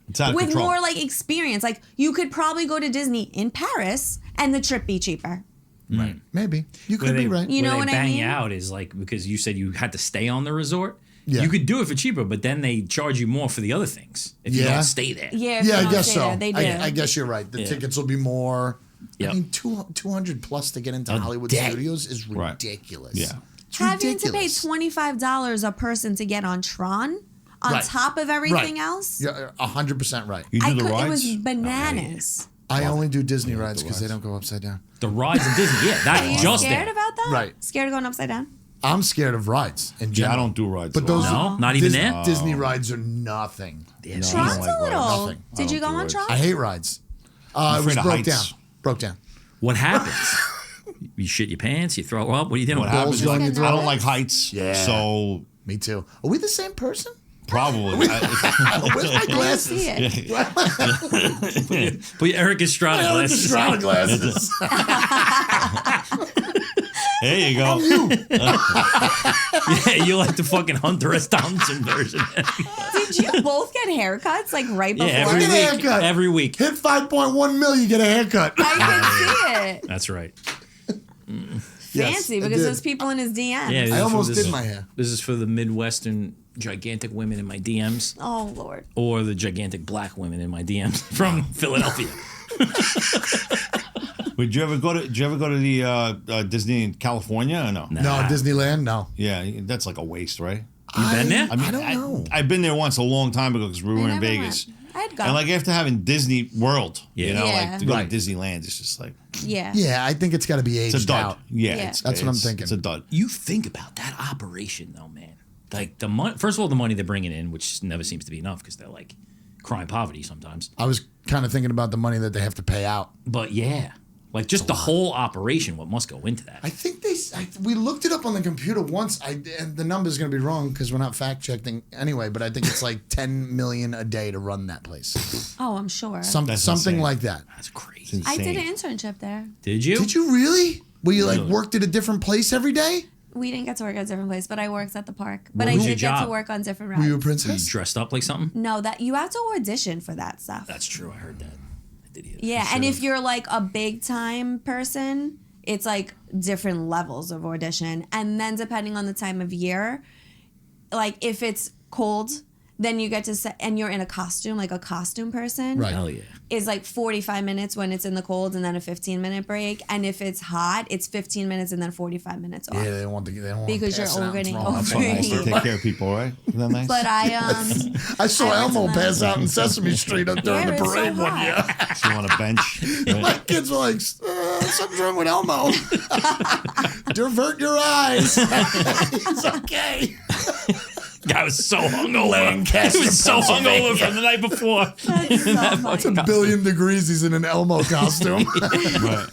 It's out of With control. more like experience. Like you could probably go to Disney in Paris and the trip be cheaper. Right. Maybe you Where could they, be right. You know where what they I bang mean? you out is like because you said you had to stay on the resort. Yeah. You could do it for cheaper, but then they charge you more for the other things if you Yeah. don't stay there. Yeah, if Yeah, you I don't guess stay so. there, they do. I guess you're right. The Yeah. tickets will be more. Yep. I mean, 200 plus to get into A Hollywood day. Studios is Right. ridiculous. Yeah. It's Having to pay ridiculous. $25 a person to get on Tron on Right. top of everything Right. else. You're 100% right. You do the It rides. was bananas. I only do Disney rides because they rides. don't go upside down. The rides in Disney, yeah, Are that's you just scared there. about that? Right. Scared of going upside down? I'm scared of rides in Yeah, general. I don't do rides. But at all. those No, not even Disney, there? Disney rides are nothing. Yeah, No, I Tron's don't like a little. rides. Nothing. I Did you don't go do on rides. Tron? I hate rides. I'm It was afraid of broke heights. down. Broke down. What happens? You shit your pants, you throw up. What are you doing? What happens? Is going I in your don't throat? like heights. Yeah. So Me too. Are we the same person? probably. Where's my I glasses? see it. Put your Eric Estrada I like the glasses. Estrada glasses. There you go. Yeah, you like the fucking Hunter S. Thompson version. Did you both get haircuts like right Yeah, before? every Get a week. haircut. Every week. Hit 5.1 mil, you get a haircut. I could see it. That's right. Yes, Fancy I because did. there's people in his DMs. Yeah, this I is for- almost this did is- my hair. This is for the Midwestern gigantic women in my DMs, Oh Lord. or the gigantic black women in my DMs from Philadelphia. Did you ever go to the Disney in California or no? No, Disneyland, no. Yeah, that's like a waste, right? You been there? I mean, I don't know. I've been there once a long time ago because we were I in never Vegas. went. I'd go. And like after having Disney World, you know, Yeah. like to go Right. to Disneyland, it's just like yeah. Yeah, I think it's got to be aged it's a dud. out. Yeah, Yeah. It's, That's what I'm it's- thinking. It's a dud. You think about that operation though, man. Like the money. First of all, the money they're bringing in, which never seems to be enough because they're like crime poverty sometimes. I was kind of thinking about the money that they have to pay out. But yeah, like just the whole operation, what must go into that? I think we looked it up on the computer once. And the number's going to be wrong because we're not fact checking anyway. But I think it's like 10 million a day to run that place. Oh, I'm sure. Something insane. like that. That's crazy. I did Insane. an internship there. Did you? Did you really? Were you like Really? worked at a different place every day? We didn't get to work at a different place, but I worked at the park. But What I was your did get job? to work on different Were rides. you a You princess? dressed up like something? No, that you have to audition for that stuff. That's true. I heard that. I did hear that. Yeah, and if you're like a big time person, it's like different levels of audition. And then depending on the time of year, like if it's cold, then you get to set, and you're in a costume, like a costume person. Right. Hell yeah. Is like 45 minutes when it's in the cold and then a 15-minute break. And if it's hot, it's 15 minutes and then 45 minutes off. Yeah, they don't want Because you're overgetting overgetting That's so nice to overeating. take care of people, right? Isn't that nice? But I I saw I went Elmo to pass out in Sesame Street during Yeah, the it's so parade one hot. year. So you want a bench? My Right? kids were like, something's wrong with Elmo. Divert your eyes. It's okay. Guy was so hungover. Lancaster, He was so Pennsylvania. hungover from the night before. that's so funny. A billion degrees, he's in an Elmo costume. Right.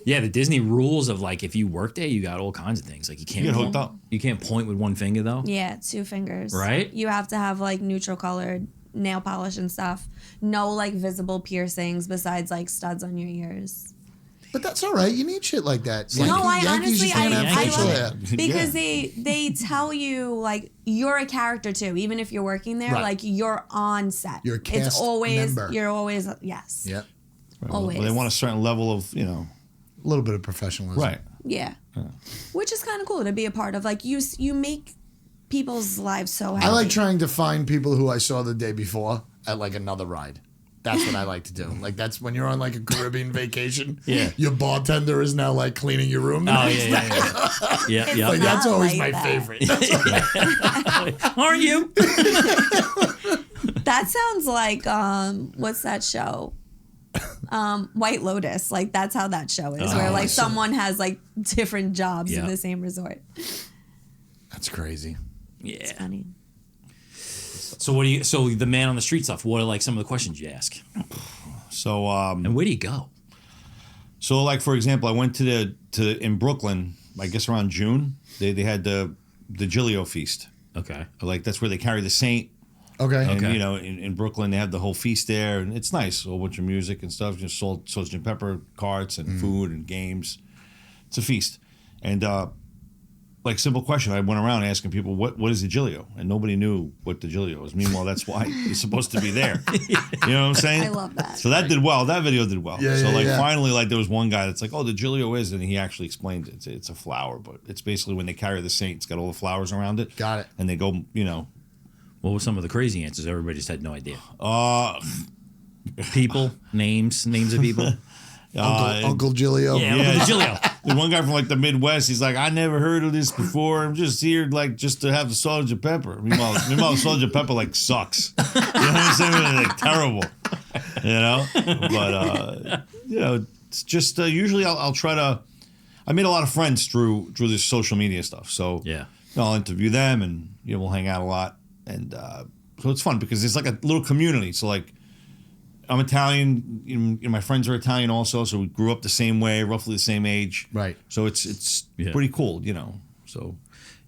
Yeah, the Disney rules of like if you work there, you got all kinds of things. Like you can't You get hooked up. You can't point with one finger though. Yeah, 2 fingers. Right? You have to have like neutral colored nail polish and stuff. No like visible piercings besides like studs on your ears. But that's all right. You need shit like that. No, I Yankees honestly, just can't have I facial love hair. it because they tell you like you're a character too. Even if you're working there, Right. like you're on set. You're a It's cast always member. you're always yes. Yep. Always. Well, they want a certain level of, you know, A little bit of professionalism. right. Yeah. Which is kind of cool to be a part of. Like you make people's lives so happy. I like trying to find people who I saw the day before at like another ride. That's what I like to do. Like that's when you're on like a Caribbean vacation. Yeah. Your bartender is now like cleaning your room. Oh yeah. Yeah, It's yeah. Like that's Not always like my that. favorite. Aren't you? That sounds like what's that show? White Lotus. Like that's how that show is, where I like see. someone has like different jobs Yeah. in the same resort. That's crazy. Yeah. Funny. So what do you? So the man on the street stuff. What are like some of the questions you ask? So And where do you go? So, like for example, I went in Brooklyn. I guess around June, they had the Giglio feast. Okay. Like that's where they carry the saint. Okay. And Okay. you know, in Brooklyn, they have the whole feast there, and it's nice. A whole bunch of music and stuff. Just salt and pepper carts and food and games. It's a feast. And like simple question, I went around asking people what is the Giglio, and nobody knew what the Giglio is. Meanwhile, that's why it's supposed to be there. You know what I'm saying? I love that. So that did well. That video did well. Yeah, so yeah, like yeah. finally, like there was one guy that's like, oh, the Giglio is, and he actually explained it. It's a flower, but it's basically when they carry the saint, it's got all the flowers around it. Got it. And they go, you know, What were some of the crazy answers? Everybody just had no idea. People, names of people. Uncle Giglio. Yeah, look at the Giglio. The one guy from like the Midwest, he's like, I never heard of this before. I'm just here like just to have the salt and pepper. Meanwhile, salt and pepper like sucks. You know what I'm saying? It's like terrible. You know, but you know, it's just usually I'll try to. I made a lot of friends through this social media stuff. So Yeah. I'll interview them, and you know, we'll hang out a lot, and so it's fun because it's like a little community. So like. I'm Italian. You know, my friends are Italian also, so we grew up the same way, roughly the same age. Right. So it's Yeah. pretty cool, you know. So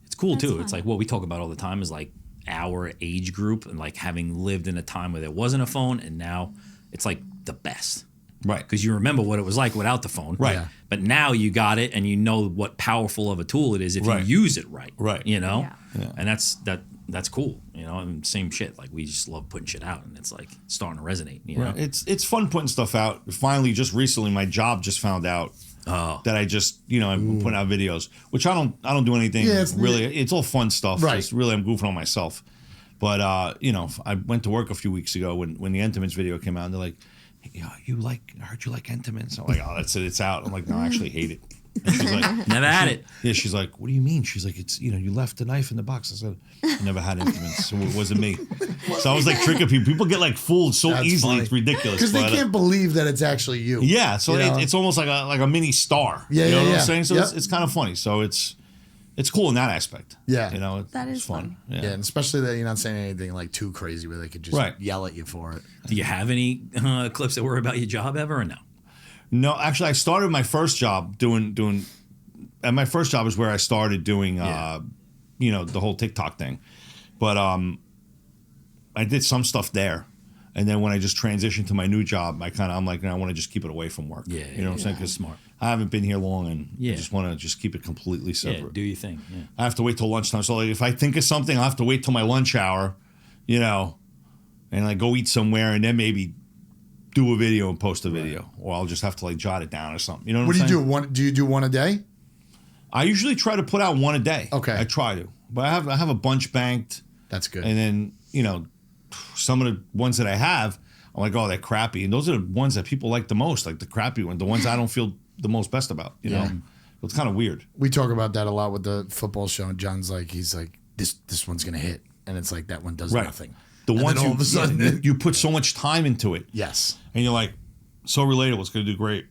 It's cool too. fun. It's like what we talk about all the time is like our age group and like having lived in a time where there wasn't a phone and now it's like the best. right, Because you remember what it was like without the phone. Right. Yeah. But now you got it and you know what powerful of a tool it is if Right. you use it right. Right. You know? Yeah. And that's cool. You know, and same shit. Like we just love putting shit out and it's like starting to resonate. You know? right. It's fun putting stuff out. Finally, just recently, my job just found out that I just I'm putting out videos, which I don't do anything Yeah, it's- really. It's all fun stuff. Right. Just really, I'm goofing on myself. But I went to work a few weeks ago when the Entenmann's video came out, and they're like, I heard you like Entenmann. So I'm like, oh, that's it. It's out. I'm like, no, I actually hate it. And she's like, Never had it. Yeah, she's like, what do you mean? She's like, it's, you left the knife in the box. I said, I never had Entenmann, so it wasn't me. So I was like tricking people. People get like fooled so That's easily. funny. It's ridiculous. Because they But, can't believe that it's actually you. Yeah, so You know? it's almost like a mini star. Yeah, you know yeah, what yeah. I'm saying? So Yep. it's kind of funny. So it's cool in that aspect. Yeah. That it's is fun. fun. Yeah, and especially that you're not saying anything like too crazy where they could just Right. yell at you for it. Do you have any clips that were about your job ever or no? No, actually, I started my first job doing. And my first job is where I started doing, the whole TikTok thing. But I did some stuff there. And then when I just transitioned to my new job, I'm like, I want to just keep it away from work. Yeah, you know what I'm saying? Because smart. I haven't been here long, and Yeah. I just want to just keep it completely separate. Yeah, do your thing. Yeah. I have to wait till lunchtime. So like, if I think of something, I'll have to wait till my lunch hour, and like go eat somewhere, and then maybe do a video and post a video, or I'll just have to like jot it down or something. You know What what do I'm you saying? do? Do you do one a day? I usually try to put out one a day. Okay. I try to. But I have a bunch banked, That's good. and then, some of the ones that I have, I'm like, oh, they're crappy. And those are the ones that people like the most, like the crappy ones, the ones I don't feel the most best about, you know? It's kind of weird. We talk about that a lot with the football show, and John's like, he's like, this one's gonna hit, and it's like that one does Right. nothing. The And ones then all of a sudden, you put so much time into it, yes, and you're like, so relatable, it's going to do great.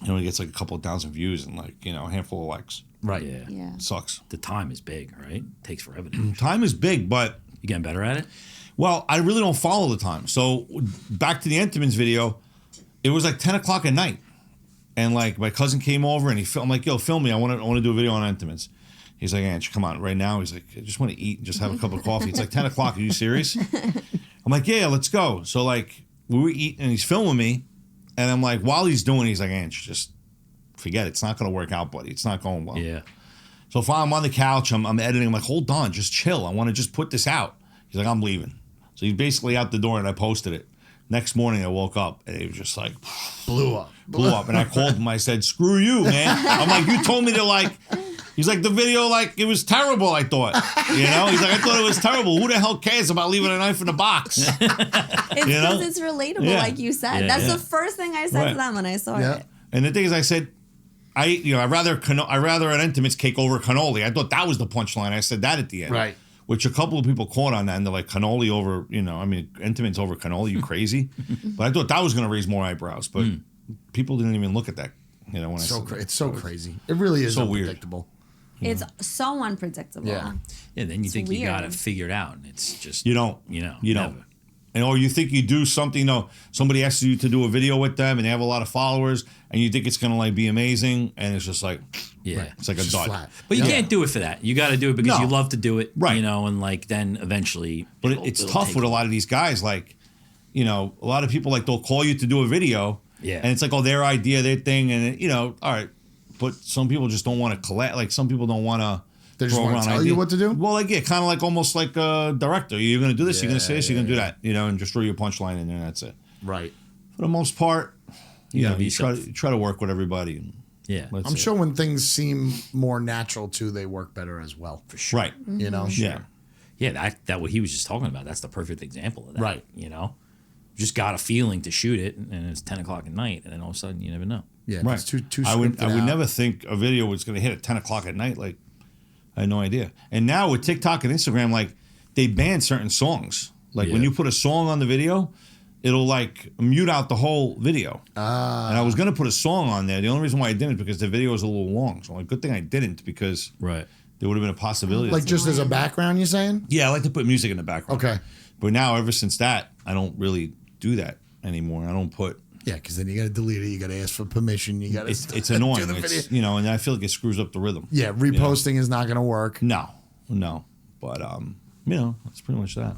It gets like a couple of 1,000 views and like, a handful of likes. right. Yeah. Yeah. It sucks. The time is big, right? Takes forever to do. Time is big, but You getting better at it? well, I really don't follow the time. So back to the Entenmann's video, it was like 10 o'clock at night. And like my cousin came over and I'm like, yo, film me. I want to do a video on Entenmann's. He's like, Ange, come on, right now. He's like, I just want to eat and just have a cup of coffee. It's like 10 o'clock. Are you serious? I'm like, yeah, let's go. So like we were eating and he's filming me. And I'm like, while he's doing it, he's like, Ange, just forget it. It's not going to work out, buddy. It's not going well. Yeah. So if I'm on the couch, I'm editing. I'm like, hold on, just chill. I want to just put this out. He's like, I'm leaving. So he's basically out the door, and I posted it. Next morning, I woke up, and it was just like, Blew up. And I called him. I said, screw you, man. I'm like, you told me to like, he's like, the video, like, it was terrible, I thought. He's like, I thought it was terrible. Who the hell cares about leaving a knife in a box? It's because it's relatable, Yeah. like you said. Yeah, That's yeah. the first thing I said Right. to them when I saw Yeah. it. And the thing is, I said, I'd rather an Entenmann's cake over cannoli. I thought that was the punchline. I said that at the end. Right. Which a couple of people caught on that, and they're like, cannoli over, Entenmann's over cannoli, you crazy? But I thought that was going to raise more eyebrows. But people didn't even look at that, when I said that. It's so crazy. It really is So weird. unpredictable. It's so unpredictable. Yeah. Yeah, then you think you weird. got it figured out, and it's just You don't. You know, You never. don't. And or you think you do something, somebody asks you to do a video with them, and they have a lot of followers, and you think it's going to like be amazing, and it's just like, Yeah. it's like a It's just dud. flat. But you can't do it for that. You got to do it because No. you love to do it, Right. And like then eventually. But it'll- it's it'll tough take with a off. lot of these guys. Like, a lot of people, like, they'll call you to do a video. Yeah. And it's like, oh, their idea, their thing. And, all right. But some people just don't want to collect. Like, some people don't want to. They just wanna tell you what to do? Well, like, yeah, kind of like almost like a director. You're going to do this, you're going to say this, you're going to do that, and just throw your punchline in there, and that's it. Right. For the most part, gotta be you try, yourself. you try to work with everybody. And Yeah. that's I'm it. sure when things seem more natural too, they work better as well. For sure. Right. You know? Yeah. Yeah, that what he was just talking about. That's the perfect example of that. Right. You just got a feeling to shoot it, and it's 10 o'clock at night, and then all of a sudden you never know. Yeah. Right. It's too I would scripted out. never think a video was going to hit at 10 o'clock at night. Like, I had no idea. And now with TikTok and Instagram, like, they ban certain songs. Like, when Yeah. you put a song on the video, it'll, like, mute out the whole video. And I was going to put a song on there. The only reason why I didn't is because the video was a little long. So, like, good thing I didn't, because Right. there would have been a possibility. Like just as a background, you're saying? Yeah, I like to put music in the background. Okay. But now, ever since that, I don't really do that anymore. I don't put... Yeah, because then you got to delete it. You got to ask for permission. You got to. It's annoying. It's, and I feel like it screws up the rhythm. Yeah, reposting is not going to work. No. But that's pretty much that.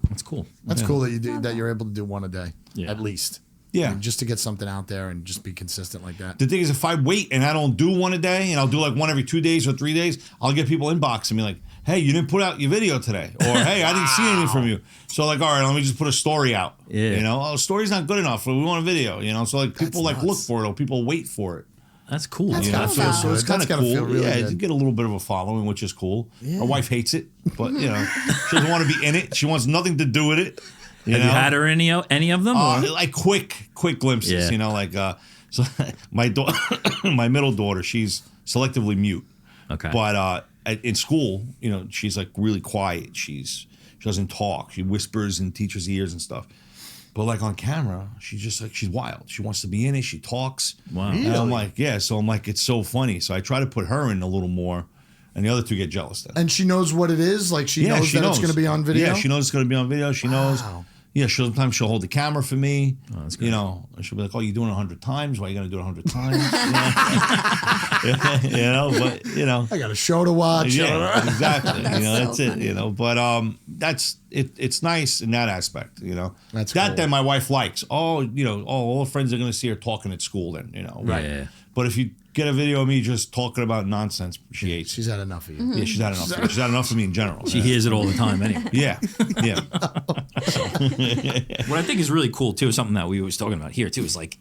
That's cool. That's cool that you do that. You're able to do one a day, Yeah. at least. Yeah. I mean, just to get something out there and just be consistent like that. The thing is, if I wait and I don't do one a day, and I'll do like one every 2 days or 3 days, I'll get people inboxing me like, hey, you didn't put out your video today. Or, hey, I didn't see anything from you. So, like, all right, let me just put a story out. Yeah. Oh, story's not good enough. We want a video, So, like, people, That's like, look nuts. for it, or people wait for it. That's cool. That's you know? gotta feel So good. it's kind of That's cool. gotta feel really yeah, good. you get a little bit of a following, which is cool. My wife hates it, but, she doesn't want to be in it. She wants nothing to do with it. Have you had her any of them? Or? Like quick glimpses, Yeah. you know, like so my my middle daughter, she's selectively mute. Okay. But in school, you know, she's like really quiet. She doesn't talk. She whispers in teachers' ears and stuff. But like on camera, she's just like, she's wild. She wants to be in it. She talks. Wow. And I'm like, yeah. So I'm like, it's so funny. So I try to put her in a little more, and the other two get jealous then. And she knows what it is. Like she knows that it's going to be on video. Yeah, she knows it's going to be on video. She knows. Yeah, sometimes she'll hold the camera for me. Oh, that's great. You know, she'll be like, "Oh, you're doing it 100 times. Why are you going to do it 100 times?" you know, but you know, I got a show to watch. yeah, exactly. That's you know, so that's it. funny. You know, but that's it. It's nice in that aspect. You know, That's that cool. then my wife likes. Oh, you know, all her friends are going to see her talking at school. Then you know, Right. Yeah. But if you get a video of me just talking about nonsense, she hates. She's had enough of you. Mm-hmm. Yeah, she's had enough. She's had enough of me in general. She hears it all the time anyway. Yeah, yeah. What I think is really cool too, something that we was talking about here too, is like,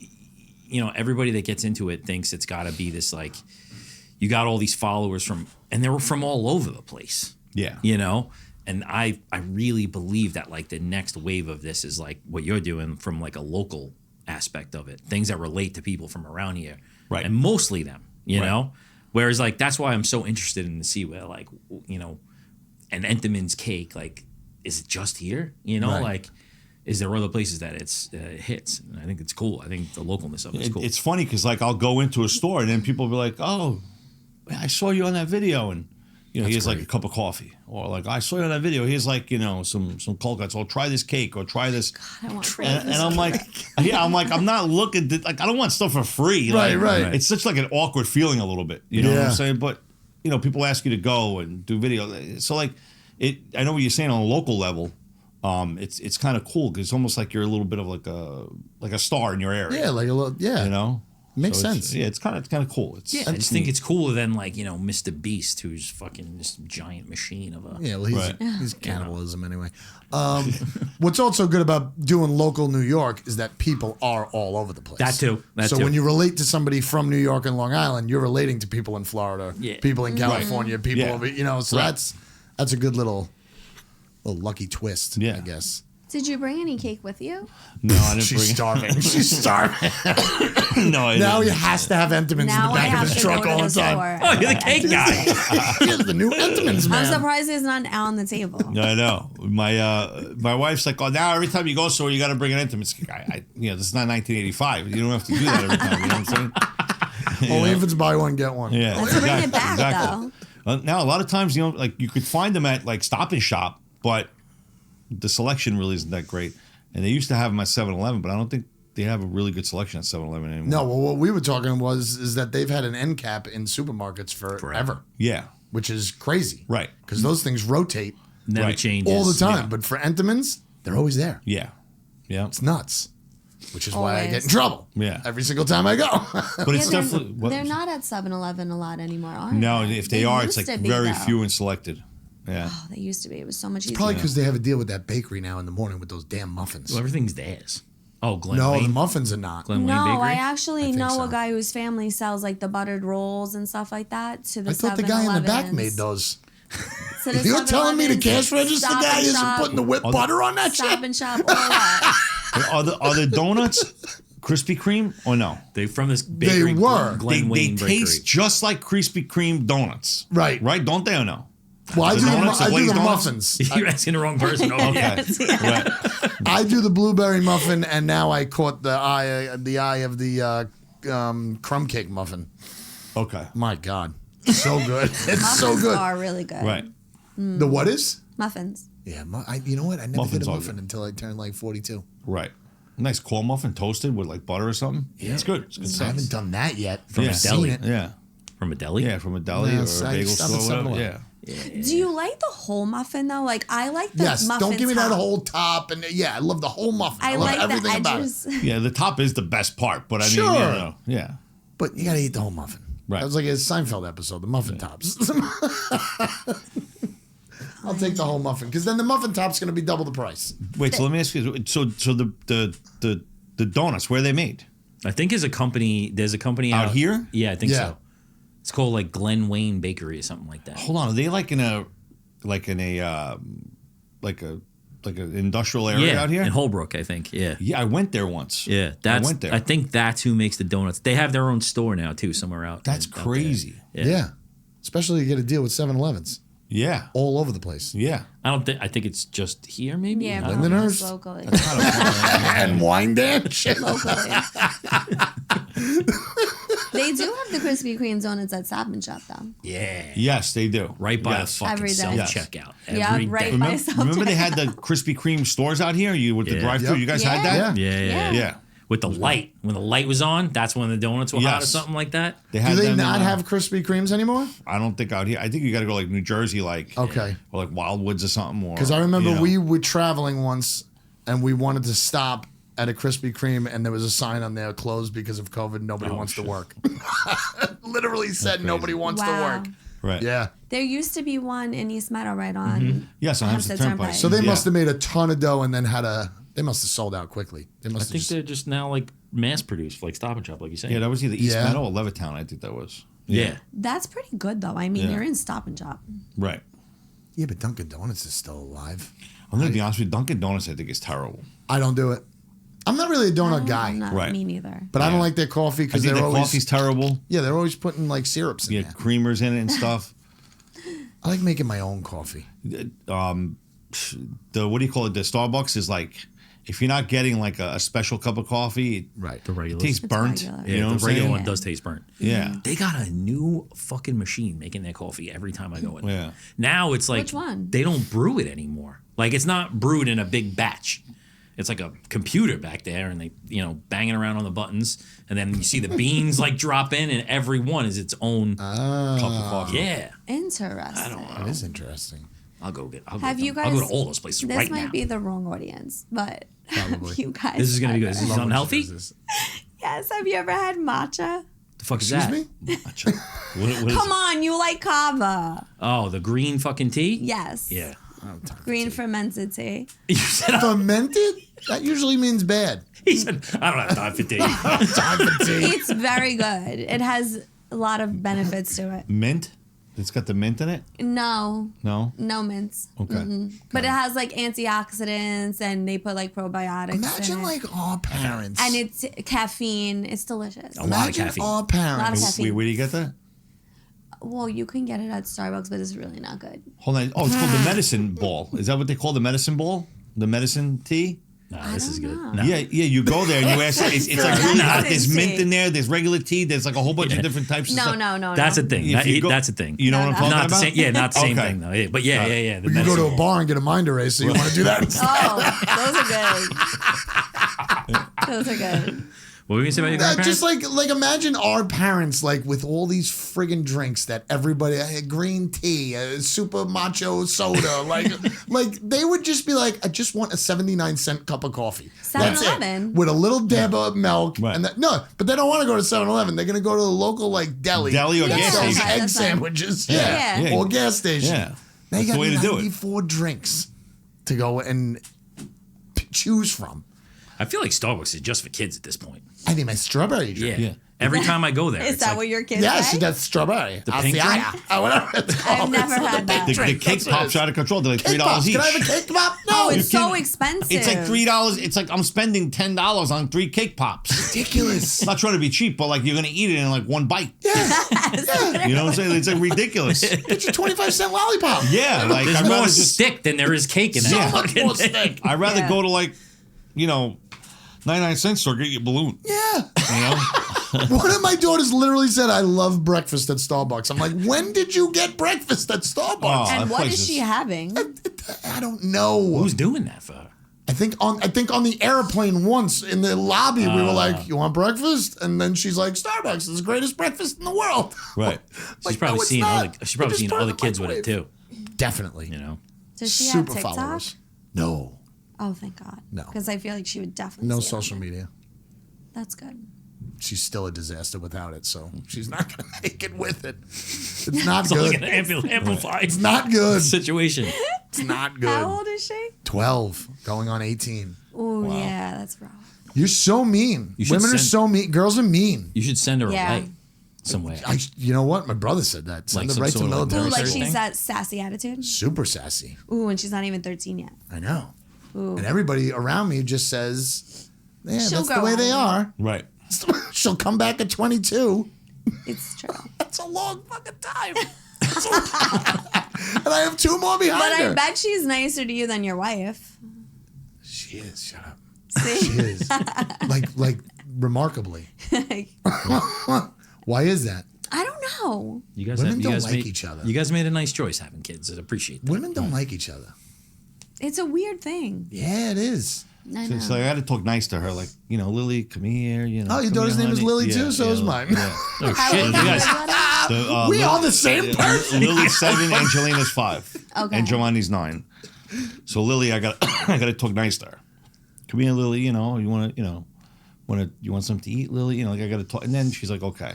you know, everybody that gets into it thinks it's got to be this like, you got all these followers and they were from all over the place. Yeah. You know, and I really believe that like the next wave of this is like what you're doing from like a local aspect of it, things that relate to people from around here, Right. and mostly them. You Right. know, whereas like that's why I'm so interested in to see where like, you know, an Entenmann's cake, like, is it just here? You know, Right. like, is there other places that it hits? And I think it's cool. I think the localness of it is cool. It's funny because like I'll go into a store and then people will be like, "Oh, I saw you on that video," and you know, here's like a cup of coffee, or like, "I saw you on that video. Here's like, you know, some cold cuts. Or try this cake, or try this." I want And I'm like, yeah, I'm not looking to, like, I don't want stuff for free. Right, Like, right. It's such like an awkward feeling a little bit. You know what Yeah. I'm saying? But you know, people ask you to go and do video. So like, I know what you're saying on a local level. It's kind of cool because it's almost like you're a little bit of like a star in your area. Yeah, like a little. Yeah, You know, Makes So sense. Yeah, it's kind of cool. It's I just think it's cooler than like, you know, Mr. Beast, who's fucking this giant machine of a. Yeah, well, Right. he's cannibalism anyway. What's also good about doing local New York is that people are all over the place. That too. So when you relate to somebody from New York and Long Island, you're relating to people in Florida, Yeah. people in California, people Yeah. over, you know. So Right. that's a good little lucky twist, Yeah. I guess. Did you bring any cake with you? No, I didn't She's bring starving. She's starving. it. No, I Now he didn't. has to have Entenmann's in Now the I back of have his to truck go all to the the time. store. Oh, you're the cake guy. He's the new Entenmann's man. I'm surprised it's not on the table. I know. My wife's like, oh, now every time you go somewhere, you got to bring an intimate. You know, this is not 1985. You don't have to do that every time. You know what I'm saying? Only if it's buy one get one. Yeah. Let's bring it back, Now, a lot of times, you know, like you could find them at like Stop and Shop, but the selection really isn't that great. And they used to have them at 7-Eleven, but I don't think they have a really good selection at 7-Eleven anymore. No, well, what we were talking is that they've had an end cap in supermarkets forever, Yeah. which is crazy. Right. Because those things rotate Never Right. changes. all the time. Yeah. But for Entenmann's, they're always there. Yeah. Yeah. It's nuts. Which is why I get Always. in trouble. Yeah. Every single time I go. But it's Yeah, definitely. what- they're not at 7-Eleven a lot anymore, are No, they? if they are, it's used like to be, very though. few and selected. Yeah. Oh, they used to be. It was so much easier. Probably because they have a deal with that bakery now in the morning with those damn muffins. Well, everything's theirs. Oh, Glen No, Wayne. the muffins are not. Glen Wayne No, Bakery. I actually think know so. a guy whose family sells like the buttered rolls and stuff like that to the I thought the guy in the back 7-Elevens. made those. To the You're telling me the 7-Elevens, cash register Stop guy and isn't Shop, putting the whipped butter on that Stop shit? and Shop, all that. Are the donuts Krispy Kreme or no? They from this bakery. were. Glen They Wayne Bakery. taste just like Krispy Kreme donuts. Right. Right? Don't they or no? Well, I The do, donuts, the I do glazed the donuts? muffins. You're asking the wrong person. Oh, okay. Right. I do the blueberry muffin, and now I caught the eye of the crumb cake muffin. Okay. My God, so good! It's so Muffins good. are really good. Right. The what is? Muffins. Yeah, you know what? I never Muffins did a are muffin good. until I turned like 42. Right. Nice corn muffin toasted with like butter or something. Yeah. It's good. It's good I stuff. haven't done that yet. From Yeah. a deli. Seen it. Yeah. From a deli? Yeah, from a deli No, or it's- a bagel stop at store or whatever. 7-Eleven. Yeah. Do you like the whole muffin though? Like I like the Yes, muffin don't give me that top. whole top. And yeah, I love the whole muffin. I love like the everything about it. edges. Yeah, the top is the best part, but I mean, Sure. you know, yeah. But you got to eat the whole muffin. Right. That was like a Seinfeld episode, the muffin tops. I'll take the whole muffin because then the muffin top's going to be double the price. Wait, so let me ask you. So the donuts, where are they made? I think there's a company Out here? Yeah, I think Yeah. so. It's called like Glen Wayne Bakery or something like that. Hold on, are they like in a like an industrial area out here? in Holbrook, I think. Yeah. Yeah, I went there once. Yeah, I went there. I think that's who makes the donuts. They have their own store now too, somewhere out. That's out there. crazy. Yeah. Especially you get a deal with 7-Elevens Yeah. all over the place. Yeah. I think it's just here, maybe. Yeah, I but don't know. Lindenhurst? locally. And wine dash. Locally. They do have the Krispy Kreme donuts at Stop and Shop, though. Yeah. Yes, they do. Right by Yes. the fucking Every day. self Yes. checkout. Yeah, Every right day. by Remember they had the Krispy Kreme stores out here? You with the Yeah. drive-through? Yep. You guys Yeah. had that? Yeah. Yeah. Yeah. With the light. When the light was on, that's when the donuts were hot or Yes. something like that. They Do had they them not in, have Krispy Kremes anymore? I don't think out here. I think you got to go like New Jersey, like Okay. or like Wildwoods or something. Or Because I remember you know. we were traveling once and we wanted to stop at a Krispy Kreme and there was a sign on there closed because of COVID. Nobody wants to work. Literally said crazy. nobody wants to Wow. work. right. Yeah. There used to be one in East Meadow right on. Yes, on Hempstead Turnpike. So they Yeah. must have made a ton of dough and then they must have sold out quickly. They I must have think just, they're just now like mass produced, like Stop and Shop, like you said. Yeah, that was either East Yeah. Meadow or Levittown. I think that was. Yeah. That's pretty good, though. I mean, Yeah. you're in Stop and Shop. Right. yeah, but Dunkin' Donuts is still alive. I'm gonna be honest with you. Dunkin' Donuts, I think, is terrible. I don't do it. I'm not really a donut guy, I'm not Right. me neither. but I don't Yeah. like their coffee I because think they're the always coffee's terrible. they're always putting like syrups in Yeah, there. creamers in it and stuff. I like making my own coffee. The what do you call it? The Starbucks is like if you're not getting like a special cup of coffee, Right. The regular. it tastes burnt. regular. Yeah, You know what I'm the regular saying? one does taste burnt. Yeah. They got a new fucking machine making their coffee every time I go in. Yeah. Now it's like Which one? they don't brew it anymore. Like it's not brewed in a big batch. It's like a computer back there, and they, banging around on the buttons, and then you see the beans like drop in, and every one is its own Cup of coffee. Yeah, Interesting. That is interesting. I'll go get. Have you I'll go guys- to all those places This right might now. be the wrong audience, but have Probably. you guys? This is gonna be good. ever- Is this unhealthy? Yes. Have you ever had matcha? The fuck is Excuse that? me? What is Come on, you like kava? Oh, the green fucking tea. Yes. Yeah. Green fermented tea. You said. Fermented? That usually means bad. He said. I don't have time for tea. Time for tea. It's very good. It has a lot of benefits to it. mint? It's got the mint in it? No, No? no mints. Okay. But it has like antioxidants, and they put like probiotics. Imagine in it. like our parents. And it's caffeine. It's delicious. A lot of Imagine caffeine. our A lot of parents. caffeine. Wait, where do you get that? Well, you can get it at Starbucks, but it's really not good. Hold on. Oh, it's called the medicine ball. Is that what they call the medicine ball? The medicine tea? Nah, this is good. know. No. Yeah, you go there and you ask. It's like good. really hot. Medicine There's mint tea. in there. There's regular tea. There's like a whole bunch of different types of No, stuff. no. That's a thing. If you go- That's a thing. You know No, what I'm no. talking Not the about? same. Yeah, not the same Okay. thing though. Yeah, but yeah. The You go to medicine a ball. bar and get a mind erase, so you want to do that? Oh, those are good. Those are good. What were you gonna say about your grandparents? Just like imagine our parents like with all these friggin' drinks that everybody green tea, super macho soda, like they would just be like, I just want a 79-cent cup of coffee. That's it. 7-Eleven. With a little dab of milk. Right. And no, but they don't want to go to 7-Eleven. They're gonna go to the local like deli. Deli or that gas sells station. egg That's fine. sandwiches. Yeah. Yeah. Or gas station. Yeah. They That's got the way to do it. 94 drinks to go and choose from. I feel like Starbucks is just for kids at this point. I need my strawberry drink. Yeah. Yeah. Every time I go there, Is it's that like, what your kids Yes, say? that's strawberry. The pink drink? Whatever it's called. I've never It's had that. The drink. cake That's what it pops is. out of control. They're like Cake $3 pops. each. Can I have a cake pop? No, Oh, you it's so can't- expensive. It's like $3. It's like I'm spending $10 on 3 cake pops. ridiculous. I'm not trying to be cheap, but like you're gonna eat it in like one bite. Yeah, You know what I'm saying? It's like ridiculous. get your 25-cent lollipop. Yeah, like there's I'd more rather just stick than there is cake in that. Yeah. Much fucking more thing. steak. I'd rather Yeah. go to like, 99 cent store, get your balloon. Yeah. You know? One of my daughters literally said, I love breakfast at Starbucks. I'm like, when did you get breakfast at Starbucks? Oh. and that what place is is- she having? I don't know. Who's doing that for? I think on the airplane once in the lobby, we were like, you want breakfast? And then she's like, Starbucks is the greatest breakfast in the world. Right. She's probably no, it's seen not. other. She's probably Just seen put it in other the kids with it microwave. too. Definitely. You know. Does she have Super TikTok? followers. No. Oh, thank God. No. Because I feel like she would definitely. No see it on social there. media. That's good. She's still a disaster without it, so she's not going to make it with it. It's not So like good. an amplified It's not good. situation. It's not How good. old is she? 12, going on 18. Oh, yeah, that's rough. You're so mean. You should Women are send- so mean. Girls are mean. You should send her Yeah. away somewhere. You know what? My brother said that. Send Like her right some to sort of military Ooh, like Thursday school. she's that sassy attitude. Super sassy. Ooh, and she's not even 13 yet. I know. And everybody around me just says, yeah, She'll that's the grow way out they of it. are. Right. She'll come back at 22. It's true. That's a long fucking time. And I have 2 more behind But her. I bet she's nicer to you than your wife. She is. Shut up. See? She is. like remarkably. Why is that? I don't know. You guys, Women you don't guys like made, each other. You guys made a nice choice having kids. I appreciate that. Women don't like each other. It's a weird thing. Yeah, it is. I know. So I got to talk nice to her, like, you know, Lily, come here. You know. Oh, your come daughter's here, name is honey. Lily Yeah, too? So yeah, is mine. Yeah. Oh How shit! old You is guys, your daughter? We are the same person. Lily's 7, Angelina's 5, Okay. and Giovanni's 9. So Lily, I got to talk nice to her. Come here, Lily. You know, you want to, you want something to eat, Lily? You know, like I got to talk. And then she's like, okay,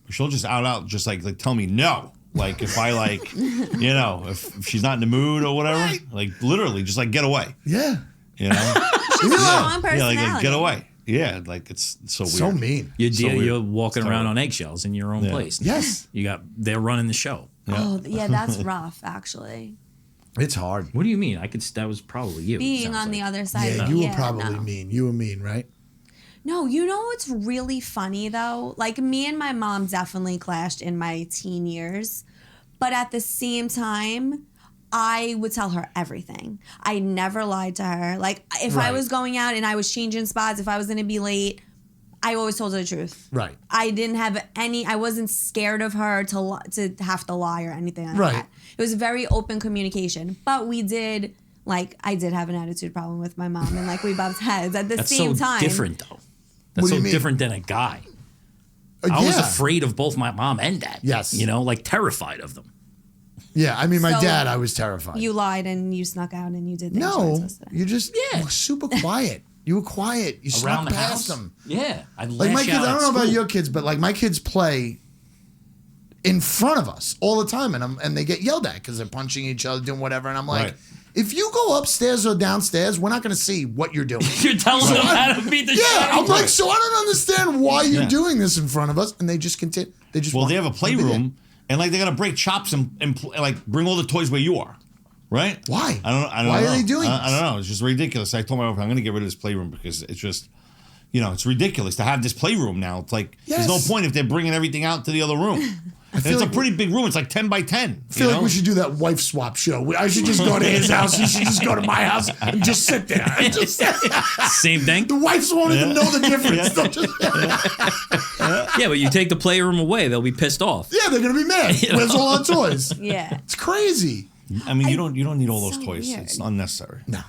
but she'll just out, just like tell me no. Like if I like, you know, if she's not in the mood or whatever, Right. like literally, just like get away. Yeah. You know, She's a strong yeah, personality. like get away. Yeah, like it's so weird. So mean. you're walking around on eggshells in your own Yeah. place. Yes. They're running the show. Oh, yeah, that's rough, actually. It's hard. What do you mean? That was probably you. Being sounds on the like. other side. Yeah, of it. you were Yeah, probably no. mean. You were mean, right? No, you know what's really funny though? Like me and my mom definitely clashed in my teen years, but at the same time, I would tell her everything. I never lied to her. Like if I Right. was going out and I was changing spots, if I was going to be late, I always told her the truth. Right. I didn't have I wasn't scared of her to have to lie or anything like Right. that. It was very open communication. But we did, like, I did have an attitude problem with my mom and like we bumped heads at the That's same so time. different though. What That's do so you mean? different than a guy. I was Yeah. afraid of both my mom and dad. Yes. You know, like terrified of them. Yeah, I mean, my So, dad, I was terrified. You lied and you snuck out and you did things. you weren't No, supposed to. you just you were super quiet. You were quiet. You Around snuck the past house. them. Yeah. I'd Like my lash kids, out I at don't know about school. your kids, but like my kids play in front of us all the time, and they get yelled at because they're punching each other, doing whatever. And I'm like, Right. if you go upstairs or downstairs, we're not going to see what you're doing. You're telling them how to beat the Yeah, shit. I'm like, so I don't understand why you're Yeah. doing this in front of us, and they just continue. They just Well, want they have a to be there. playroom, and like they got to break chops and like bring all the toys where you are, right? Why? I don't know. Why are they doing I this? don't know. It's just ridiculous. I told my wife I'm going to get rid of this playroom because it's just, you know, it's ridiculous to have this playroom now. It's like there's no Yes. point if they're bringing everything out to the other room. And feel it's a like pretty big room. It's like 10 by 10. I feel like we should do that wife swap show. I should just go to his house. You should just go to my house and just sit there. And just, Same thing. the wives won't even know the difference. They'll just, Yeah, but you take the playroom away, they'll be pissed off. yeah, they're gonna be mad. Where's all our toys? Yeah. It's crazy. I mean, you don't need all those so toys. weird. It's unnecessary. No.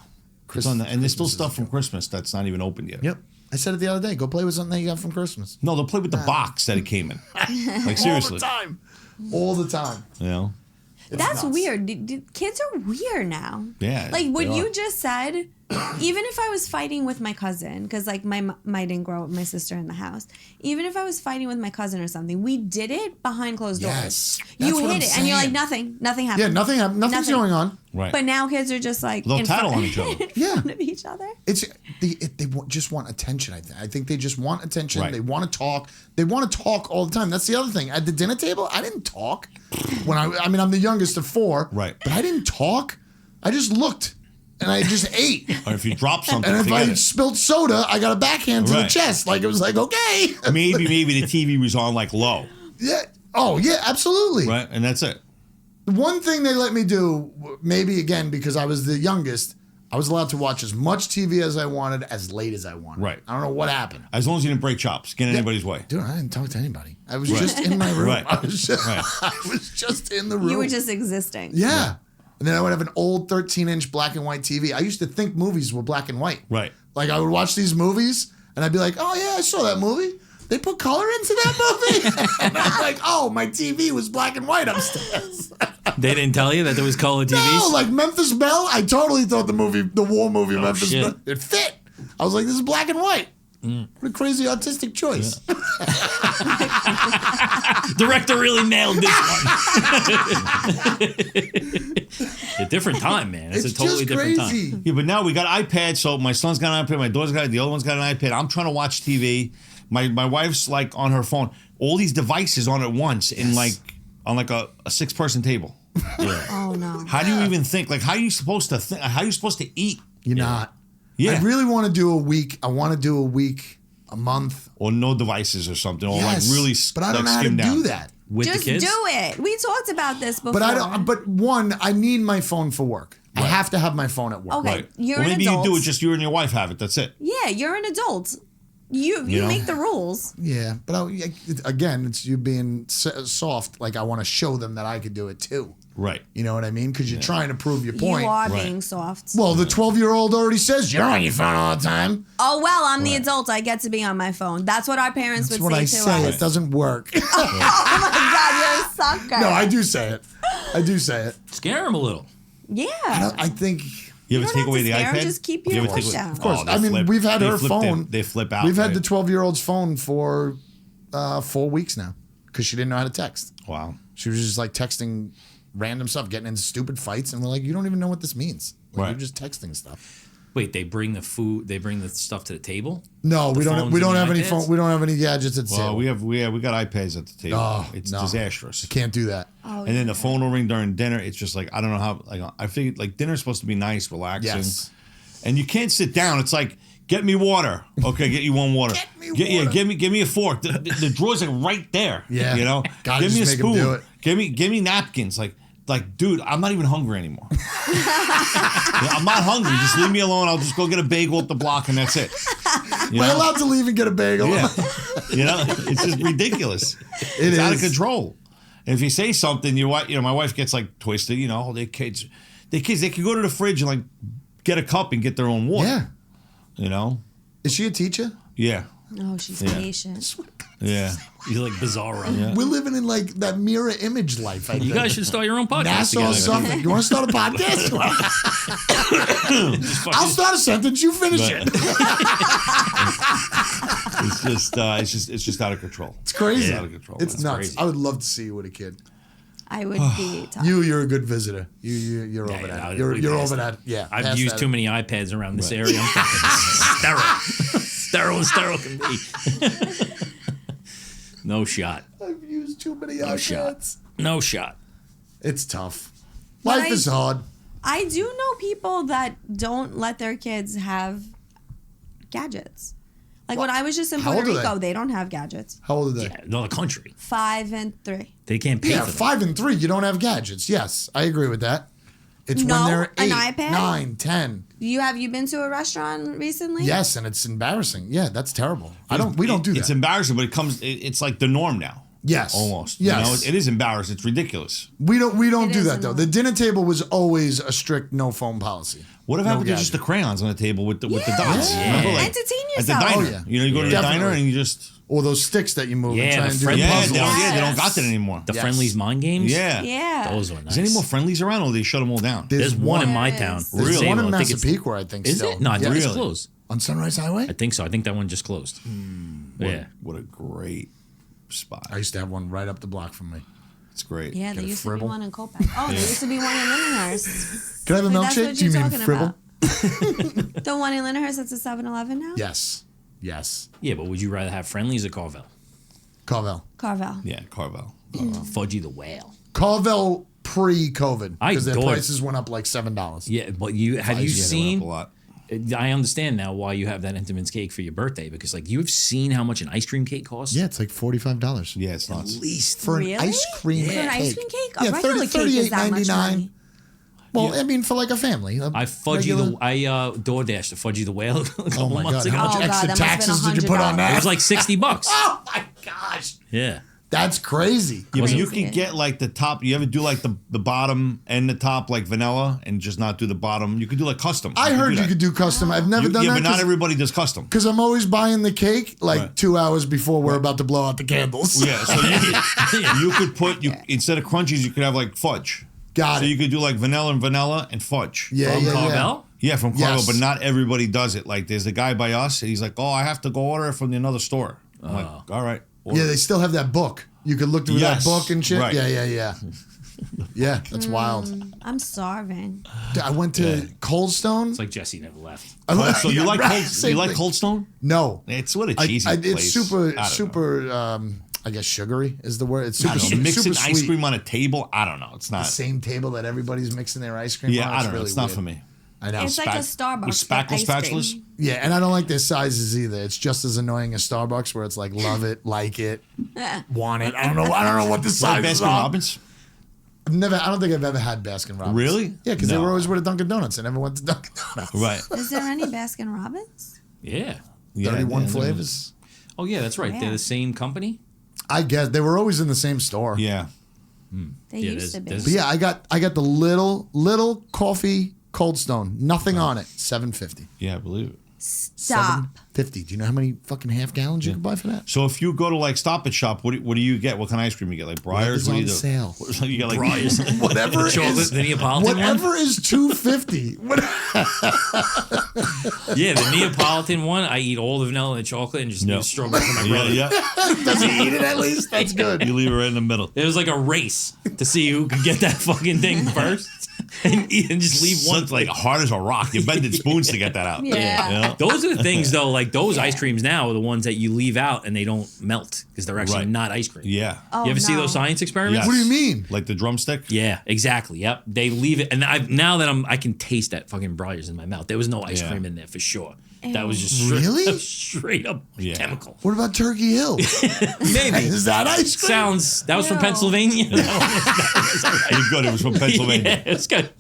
It's and there's still stuff from Christmas that's not even opened yet. Yep. I said it the other day. Go play with something that you got from Christmas. No, they'll play with the box that it came in. Like seriously, All the time. All the time. you know. It's That's nuts. weird. Kids are weird now. Yeah, Like what they you are. just said, even if I was fighting with my cousin, because like my didn't grow up with my sister in the house, even if I was fighting with my cousin or something, we did it behind closed Yes. doors. That's You what hit I'm it and you're like, saying. nothing Yeah, happened. nothing. Nothing's Nothing. going on. Right. But now kids are just like They'll in tattle front, on each other. in Yeah. front of each other. It's just want attention. I think they just want attention. Right. They want to talk. They want to talk all the time. That's the other thing. At the dinner table, I didn't talk. When I mean, I'm the youngest of 4. Right. But I didn't talk. I just looked and I just ate. Or if you drop something, And if forget I it. spilled soda, I got a backhand to the Right. chest. Like it was like, okay. Maybe the TV was on like low, Yeah. Oh yeah, absolutely. right? And that's it. The one thing they let me do, maybe again because I was the youngest, I was allowed to watch as much TV as I wanted, as late as I wanted. Right. I don't know what happened. As long as you didn't break chops, get in anybody's way. Dude, I didn't talk to anybody. I was Right. just in my room. Right. I was just, Right. I was just in the room. You were just existing. yeah. And then I would have an old 13-inch black and white TV. I used to think movies were black and white. Right. Like I would watch these movies and I'd be like, oh yeah, I saw that movie. They put color into that movie. And I'm like, oh, my TV was black and white upstairs. They didn't tell you that there was color TVs? No, like Memphis Belle, I totally thought the war movie Memphis shit. Belle, it fit. I was like, this is black and white. What a crazy artistic choice. Director really nailed this one. A different time, man. It's a totally just different crazy. time. Yeah, but now we got iPads. So my son's got an iPad. My daughter's got it. The other one's got an iPad. I'm trying to watch TV. My wife's like on her phone. All these devices on at once in like on like a 6-person table. Oh no. How do you even think? Like, how are you supposed to think? How are you supposed to eat? You're not. Yeah. I really want to do a week. I want to do a week, a month. Or no devices or something. Or Yes, like really but I don't know how to skim down. do that. With Just the kids. do it. We talked about this before. But I don't. But one, I need my phone for work. I have to have my phone at work. Okay. Right. You're Or an maybe adult. you do it just you and your wife have it. That's it. Yeah, you're an adult. You know? make the rules. Yeah, but again, it's you being soft. Like I want to show them that I could do it too. Right. You know what I mean? Because you're trying to prove your point. You are Right. being soft. Well, the 12-year-old already says you're on your phone all the time. Oh well, I'm the adult. I get to be on my phone. That's what our parents That's would what say I to say. us. It doesn't work. Oh my god, you're a sucker. No, I do say it. I do say it. Scare them a little. Yeah. I think. You You ever don't take have away to the scare 'em, iPad? just keep You your ever take push away- down. Of course. they I mean, flip- we've had they her flip phone. They flip out. We've had right? the 12-year-old's phone for 4 weeks now because she didn't know how to text. Wow. She was just like texting random stuff, getting into stupid fights, and we're like, you don't even know what this means. Like, Right. You're just texting stuff. Wait, they bring the food. They bring the stuff to the table. No, we don't. phones We don't and have the any iPads? phone. We don't have any gadgets at the Well, table. we got iPads at the table. Oh, It's no. disastrous. Can't do that. Oh, And then the phone will ring during dinner. It's just like I don't know how. Like I figured, like dinner's supposed to be nice, relaxing, Yes. and you can't sit down. It's like get me water. Okay, get you one water. Get me Yeah, water. give me a fork. The drawer's like right there. Yeah. you know. Gotta give me a just make 'em spoon. do it. Give me napkins. Like, dude, I'm not even hungry anymore. I'm not hungry. Just leave me alone. I'll just go get a bagel at the block, and that's it. You Am I know? allowed to leave and get a bagel? Yeah. You know, it's just ridiculous. It's out of control. And if you say something, your wife, my wife gets like twisted. You know, they can go to the fridge and like get a cup and get their own water. Yeah. You know. Is she a teacher? Yeah. Oh, she's Yeah. patient. Yeah. You're like Bizarro. We're living in like that mirror image life. I You think. guys should start your own podcast Nassau, together. Suffolk. You want to start a podcast? Just fucking- I'll start a sentence. You finish Right. it. It's just out of control. It's crazy. It's out of control. It's That's nuts. crazy. I would love to see you with a kid. I would be tough. You're a good visitor. You're over yeah, that. no, we You're passed over that. that. Yeah. I've past used that. too many iPads around this area. I'm fucking sterile. Sterile can be. No shot. I've used too many No shot. iPads. No shot. It's tough. But Life is hard. I do know people that don't let their kids have gadgets. Like when I was just in how Puerto old are they? Rico, they don't have gadgets. How old are they? Yeah, another country. 5 and 3. They can't pay Yeah, for them. 5 and 3. You don't have gadgets. Yes, I agree with that. It's No, when they're an 8, iPad? 9, 10. Have you been to a restaurant recently? Yes, and it's embarrassing. Yeah, that's terrible. We don't do that. It's embarrassing, but it's like the norm now. Yes. Almost. Yes. You know, it is embarrassing. It's ridiculous. We don't It do is that though. annoying. The dinner table was always a strict no phone policy. What if No happened to just the gadget. crayons on the table with the dots? Yeah. Remember, like, Entertain at the yourself. diner. Oh, yeah. You know, you go to the Definitely. diner and you just Or those sticks that you move Yeah, and try the and do friend- the yeah, puzzles. they don't Yes. got that anymore. The Yes. Friendlies mind games. Yeah. Yeah. Those were nice. Is there any more friendlies around, or they shut them all down? There's one in my Yes. town. There's Really? one in I think it's- Massapequa, I think. Is still. it? No, I think Yeah. it's Really? closed. On Sunrise Highway. I think so. I think that one just closed. Yeah. What a great spot. I used to have one right up the block from me. It's great. Yeah, there a used to be fribble? one in Copac. Oh, there used to be one in Lindenhurst. Can I have a Wait, that's milkshake? what Do you you're mean talking fribble? about. The one in Lindenhurst that's a 7-Eleven now? Yes. Yes. Yeah, but would you rather have Friendlies or Carvel? Carvel. Carvel. Yeah, Carvel. Fudgy the Whale. Carvel pre-COVID. I Because their adore it. prices went up like $7. Yeah, but have you Yeah, they went seen? up a lot. I understand now why you have that Entenmann's cake for your birthday because like you've seen how much an ice cream cake costs. Yeah, it's like $45. Yeah, it's nuts. At least. For Really? an ice cream For cake. an ice cream cake? A Yeah, regular cake is that much money. Well, I mean, for like a family. I DoorDashed the Fudgy the Whale a couple Oh my months God. ago. How much Oh, God, extra that must've been taxes did you put on $100. It that? was like $60. Oh my gosh. Yeah. That's crazy. Yeah, but you Crazy. could get like the top. You ever do like the bottom and the top like vanilla, and just not do the bottom? You could do like custom. I heard do you that. could do custom. I've never done Yeah, that. but not everybody does custom. Because I'm always buying the cake like Right. 2 hours before we're about to blow out the candles. Yeah, so you could put instead of crunchies, you could have like fudge. Got So it. you could do like vanilla and fudge. Yeah, From yeah, yeah. Carvel? Yeah, from Carvel, Yes. but not everybody does it. Like there's a guy by us, and he's like, "Oh, I have to go order it from another store." I'm like, "All right." order Yeah, it." they still have that book. You could look through Yes, that book and shit. right. Yeah. Yeah, that's wild. I'm starving. I went to Cold Stone. It's like Jesse never left. So you like Cold, Same you like thing. Cold Stone? No. It's what a cheesy It's place. super, I don't know. super. I guess sugary is the word. It's I super, don't know, mixing super ice sweet. cream on a table. I don't know. It's The not. same table that everybody's mixing their ice cream Yeah, on. I don't know. Really It's not weird. for me. I know. It's like a Starbucks with spackle ice cream. spatulas. Yeah, and I don't like their sizes either. It's just as annoying as Starbucks, where it's like love it, like it, want it. I don't know what the Like sizes Baskin are. Robbins. I don't think I've ever had Baskin Robbins. Really? Yeah, because they No. were always with a Dunkin' Donuts. I never went to Dunkin' Donuts. Right. Is there any Baskin Robbins? Yeah. 31 yeah, flavors. Oh yeah, that's right. Yeah. They're the same company. I guess they were always in the same store. Yeah. They Yeah, used to be. there's- But yeah, I got the little coffee Cold Stone, nothing on it, $7.50. Yeah, I believe it. Stop. $7.50. Do you know how many fucking half gallons you can buy for that? So if you go to like Stop and Shop, what do you get? What kind of ice cream you get? Like Breyers? Whatever's What do on you do? sale. So you get like Breyers. Whatever The chocolate, is the Neapolitan whatever is $2.50. Yeah, the Neapolitan one. I eat all the vanilla and chocolate and just No. leave strawberry for my Yeah, brother. yeah. Does he eat it at least? That's good. You leave it right in the middle. It was like a race to see who could get that fucking thing first and eat and just leave one. It's like hard as a rock. You bended spoons to get that out. Yeah. You know? Those are the things, though. Like those ice creams now are the ones that you leave out and they don't melt because they're actually Right. not ice cream. Yeah. Oh, You ever see no. those science experiments? Yes. What do you mean? Like the drumstick? Yeah, exactly. Yep, they leave it, and now that I can taste that fucking Breyers in my mouth. There was no ice Yeah. cream in there for sure. That Ew. was just straight, Really? straight up Yeah. chemical. What about Turkey Hill? Maybe Is that ice cream? sounds that was from Ew. Pennsylvania. You're good. It was from Pennsylvania. Yeah, it's good.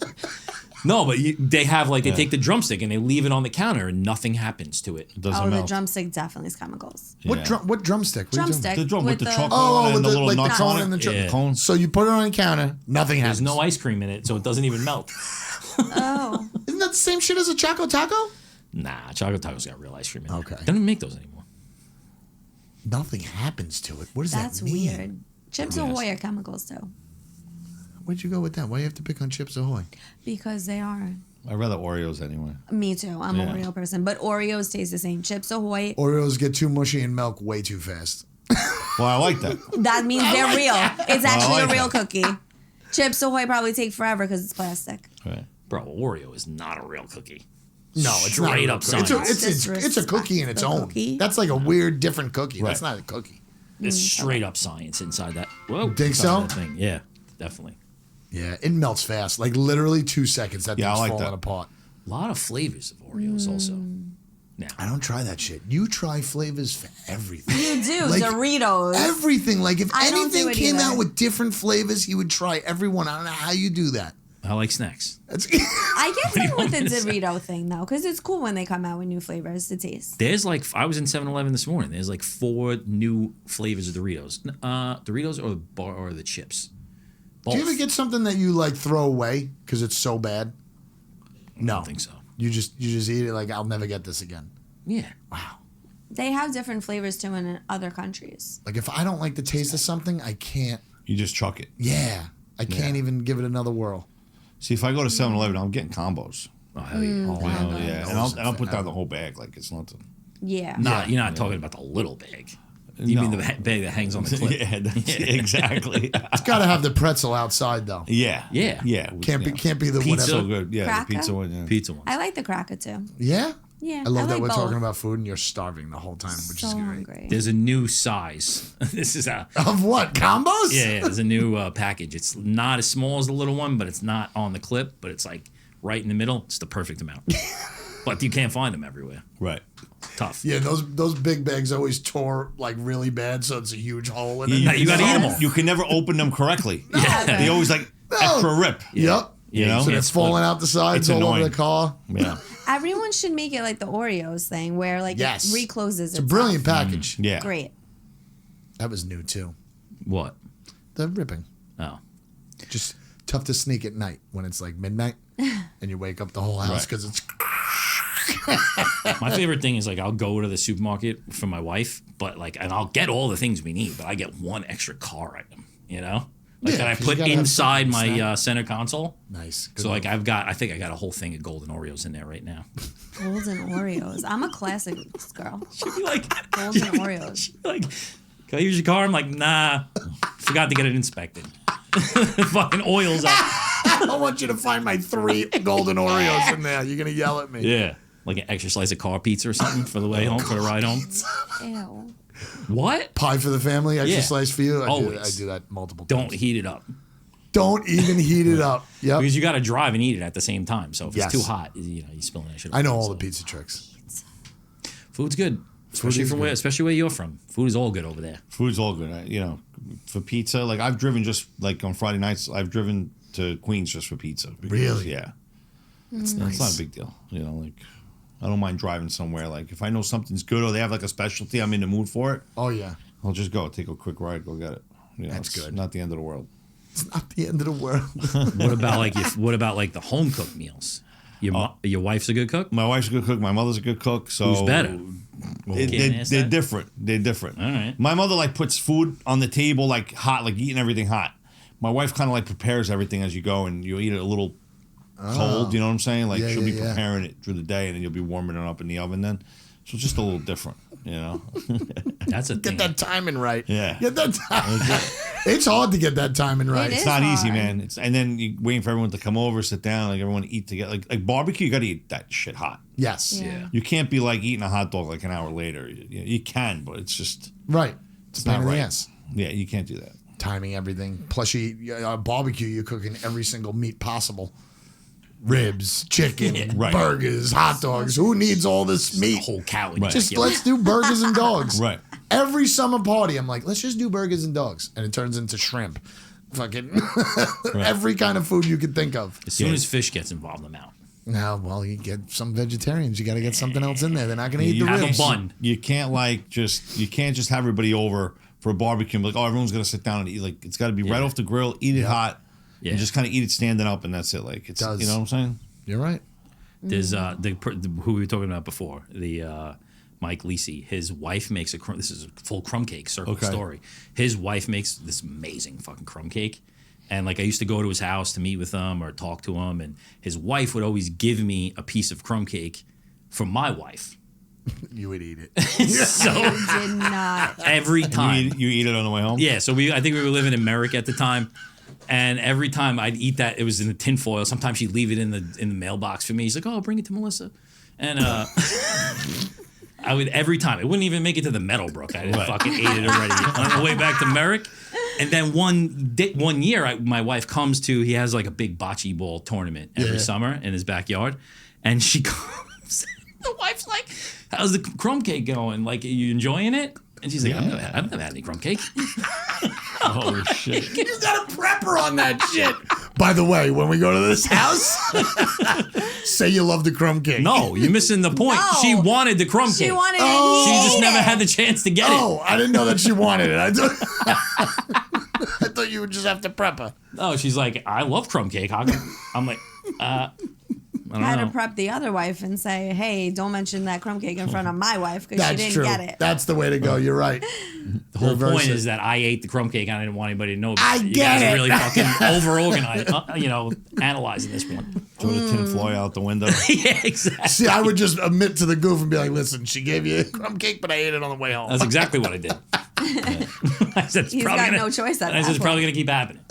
No, but they have like they take the drumstick and they leave it on the counter and nothing happens to it. It doesn't Oh, the melt. drumstick definitely is chemicals. What Yeah. what drumstick? What are you talking Drumstick. The drum with the chocolate Oh, on it with and the the- little like the nuts cone on and it. the cho- Yeah. Cones. So you put it on the counter, nothing happens. There's no ice cream in it, so it doesn't even melt. Oh. Isn't that the same shit as a Choco Taco? Nah, Chocolate Taco's got real ice cream in it. Okay. They don't even make those anymore. Nothing happens to it. What does That's that mean? weird. Chips Yes. Ahoy are chemicals too. Where'd you go with that? Why do you have to pick on Chips Ahoy? Because they are. I'd rather Oreos anyway. Me too. I'm Yeah. an Oreo person. But Oreos taste the same. Chips Ahoy, Oreos get too mushy and milk way too fast. Well, I like that. that means they're real. It's actually like a real that. cookie. Chips Ahoy probably take forever because it's plastic. Right. Bro, Oreo is not a real cookie. No, it's not. a Straight real up cookie. It's a, science. it's a cookie in its The own. cookie? That's like a weird, different cookie. That's Right. not a cookie. It's straight up science inside that. Whoa, Think inside so? that thing. Yeah, definitely. Yeah, it melts fast. Like literally 2 seconds. That Yeah, I thing's like falling that. apart. A lot of flavors of Oreos also. Now, I don't try that shit. You try flavors for everything. You do. Like, Doritos. Everything. Like if I don't do anything it came either. out with different flavors, he would try everyone. I don't know how you do that. I like snacks. That's I get do you fun with the want me to say? Dorito thing though, because it's cool when they come out with new flavors to taste. There's like, I was in 7-Eleven this morning. There's like 4 new flavors of Doritos. Doritos or the bar or the chips. Both. Do you ever get something that you like throw away because it's so bad? No, I don't think so. You just eat it like I'll never get this again. Yeah. Wow. They have different flavors too in other countries. Like if I don't like the taste of something, I can't. You just chuck it. Yeah, I can't even give it another whirl. See, if I go to 7-Eleven, I'm getting combos. Oh, hell yeah. Oh, yeah. And Those I'll put down are- the whole bag like it's nothing. Yeah. You're not talking about the little bag. You mean the bag that hangs on the clip? Yeah, that's, exactly. It's got to have the pretzel outside though. Yeah. Yeah. Yeah. Can't be the Pizza. So whatever. good. Yeah, Cracker? the pizza one. Yeah. Pizza ones. I like the cracker too. Yeah. Yeah. I love that like we're both. talking about food and you're starving the whole time, which So is great. hungry. There's a new size. This is a Of what combos? yeah. There's a new package. It's not as small as the little one, but it's not on the clip. But it's like right in the middle. It's the perfect amount. But you can't find them everywhere. Right. Tough. Yeah, those big bags always tore like really bad, so it's a huge hole in it. You gotta eat 'em all. You can never open them correctly. Yeah. They always like extra rip. Yep. You know? So they're It's falling out the sides It's all over annoying. the car. Yeah. Everyone should make it like the Oreos thing, where like Yes. it recloses. It's a brilliant package. Yeah. Great. That was new too. What? The ripping. Oh. Just tough to sneak at night when it's like midnight and you wake up the whole house Right. because it's. My favorite thing is like I'll go to the supermarket for my wife, but like, and I'll get all the things we need, but I get one extra car item, you know, like Yeah, that I 'cause you put gotta have inside something my to snack. center console. Nice. Good So like move. I think I got a whole thing of golden Oreos in there right now. Golden Oreos. I'm a classic girl. She'd be like, Golden Oreos. she'd be like, can I use your car? I'm like, nah, forgot to get it inspected. Fucking oil's out. I want you to find my 3 golden Oreos in there. You're gonna yell at me. Yeah, like an extra slice of car pizza or something for the way home, for the ride home. Ew. What? Pie for the family, extra Yeah. slice for you. I Always. do that multiple Don't times. heat it up. Don't even heat it up. Yep. Because you got to drive and eat it at the same time. So if Yes. it's too hot, you spilling that shit. I know over. all So the pizza tricks. Food's good. Especially is from good. especially where you're from. Food is all good over there. Food's all good. For pizza, like I've driven just like on Friday nights, I've driven to Queens just for pizza. Because, Really? Yeah. It's It's nice. not a big deal. Like I don't mind driving somewhere. Like if I know something's good or they have like a specialty, I'm in the mood for it. Oh, yeah. I'll just go take a quick ride, go get it. That's it's good. Not the end of the world. It's not the end of the world. What about like the home cooked meals? Your wife's a good cook? My wife's a good cook. My mother's a good cook. So Who's better? They're different. They're different. All right. My mother like puts food on the table like hot, like eating everything hot. My wife kind of like prepares everything as you go, and you eat it a little cold. You know what I'm saying? Like Yeah, she'll be yeah, yeah. preparing it through the day, and then you'll be warming it up in the oven. Then, so it's just a little different. That's a thing. Get that timing right. Yeah. Get that It's hard to get that timing right. It It's is not easy, hard. man. And then you waiting for everyone to come over, sit down, like everyone eat together. Like barbecue, you got to eat that shit hot. Yes. Yeah. You can't be like eating a hot dog like an hour later. You can, but it's just Right. It's not pain in the right. ass. Yeah, you can't do that. Timing everything. Plus, barbecue, you're cooking every single meat possible. Ribs, chicken, Right. burgers, hot dogs. Who needs all this meat? Whole cow. Right. Just let's do burgers and dogs. Right. Every summer party, I'm like, let's just do burgers and dogs. And it turns into shrimp. Fucking every kind of food you could think of. As soon as fish gets involved, I'm out. Now, well, you get some vegetarians. You got to get something else in there. They're not going to eat the have a ribs. bun. You can't you can't just have everybody over for a barbecue and be like, oh, everyone's gonna sit down and eat. Like it's got to be right off the grill, eat it hot, Yeah. and just kind of eat it standing up, and that's it. Like it's Does. you know what I'm saying? You're right. There's who we were talking about before, the Mike Lisi. His wife makes this is a full crumb cake circle story. His wife makes this amazing fucking crumb cake. And like I used to go to his house to meet with him or talk to him, and his wife would always give me a piece of crumb cake from my wife. You would eat it. So Did not. every time, You eat it on the way home. yeah. So I think we were living in Merrick at the time, and every time I'd eat that, it was in the tin foil. Sometimes she'd leave it in the mailbox for me. He's like, "Oh, bring it to Melissa," and I would every time. It wouldn't even make it to the Meadowbrook. I fucking ate it already on the way back to Merrick. And then one year, my wife comes to. He has like a big bocce ball tournament every summer in his backyard, and she comes. The wife's like, "How's the crumb cake going? Like, are you enjoying it?" And she's like, "I've never had any crumb cake." Oh shit. You got a prepper on that shit. By the way, when we go to this house, say you love the crumb cake. No, you're missing the point. No. She wanted the crumb She cake. wanted it. Oh. He She just ate never it. had the chance to get it. Oh, I didn't know that she wanted it. I thought you would just have to prep her. No, she's like, "I love crumb cake." I'm like, I don't Had know. to prep the other wife and say, "Hey, don't mention that crumb cake in front of my wife because she That's didn't true. get it." That's the way to go. You're right. The whole Reverse point it. is that I ate the crumb cake and I didn't want anybody to know. I you get guys it. are really fucking over-organized, analyzing this one. Throw the tin foil out the window. Yeah, exactly. See, I would just admit to the goof and be like, listen, she gave you a crumb cake, but I ate it on the way home. That's exactly what I did. I said, it's He's probably got gonna, no choice at I said, that it's probably going to keep happening.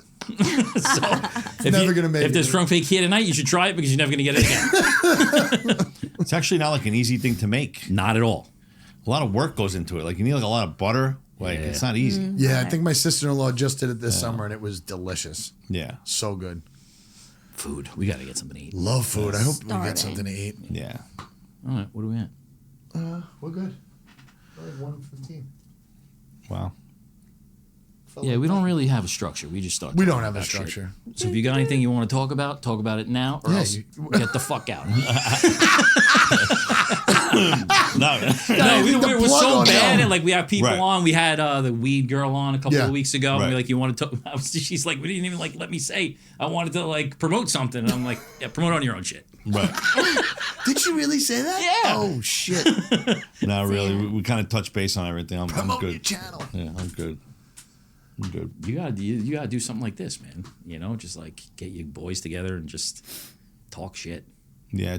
So, never gonna make If there's it. crumb cake here tonight, you should try it because you're never going to get it again. It's actually not like an easy thing to make. Not at all. A lot of work goes into it. Like you need like a lot of butter. Like it's not easy. Yeah, I think my sister-in-law just did it this summer, and it was delicious. Yeah. So good. Food. We got to get something to eat. Love food. I hope we Starving. get something to eat. Yeah. All right, what are we at? We're good. We're like 1:15. Wow. Yeah, we don't really have a structure. We just start. We talking don't have a about shit. structure. So if you got anything you want to talk about it now, or Yeah, else get the fuck out. No. No, need the we're plug so on bad. them. And like we have people Right. on. We had the weed girl on a couple Yeah. of weeks ago. And Right. we're like, you want to talk? She's like, we didn't even like let me say. I wanted to like promote something. And I'm like, yeah, promote on your own shit. Right. Did she really say that? Yeah. Oh, shit. Not really. We kind of touch base on everything. I'm Promote your good. channel. Yeah, I'm good. I'm good. You gotta do something like this, man. Just like get your boys together and just talk shit. Yeah,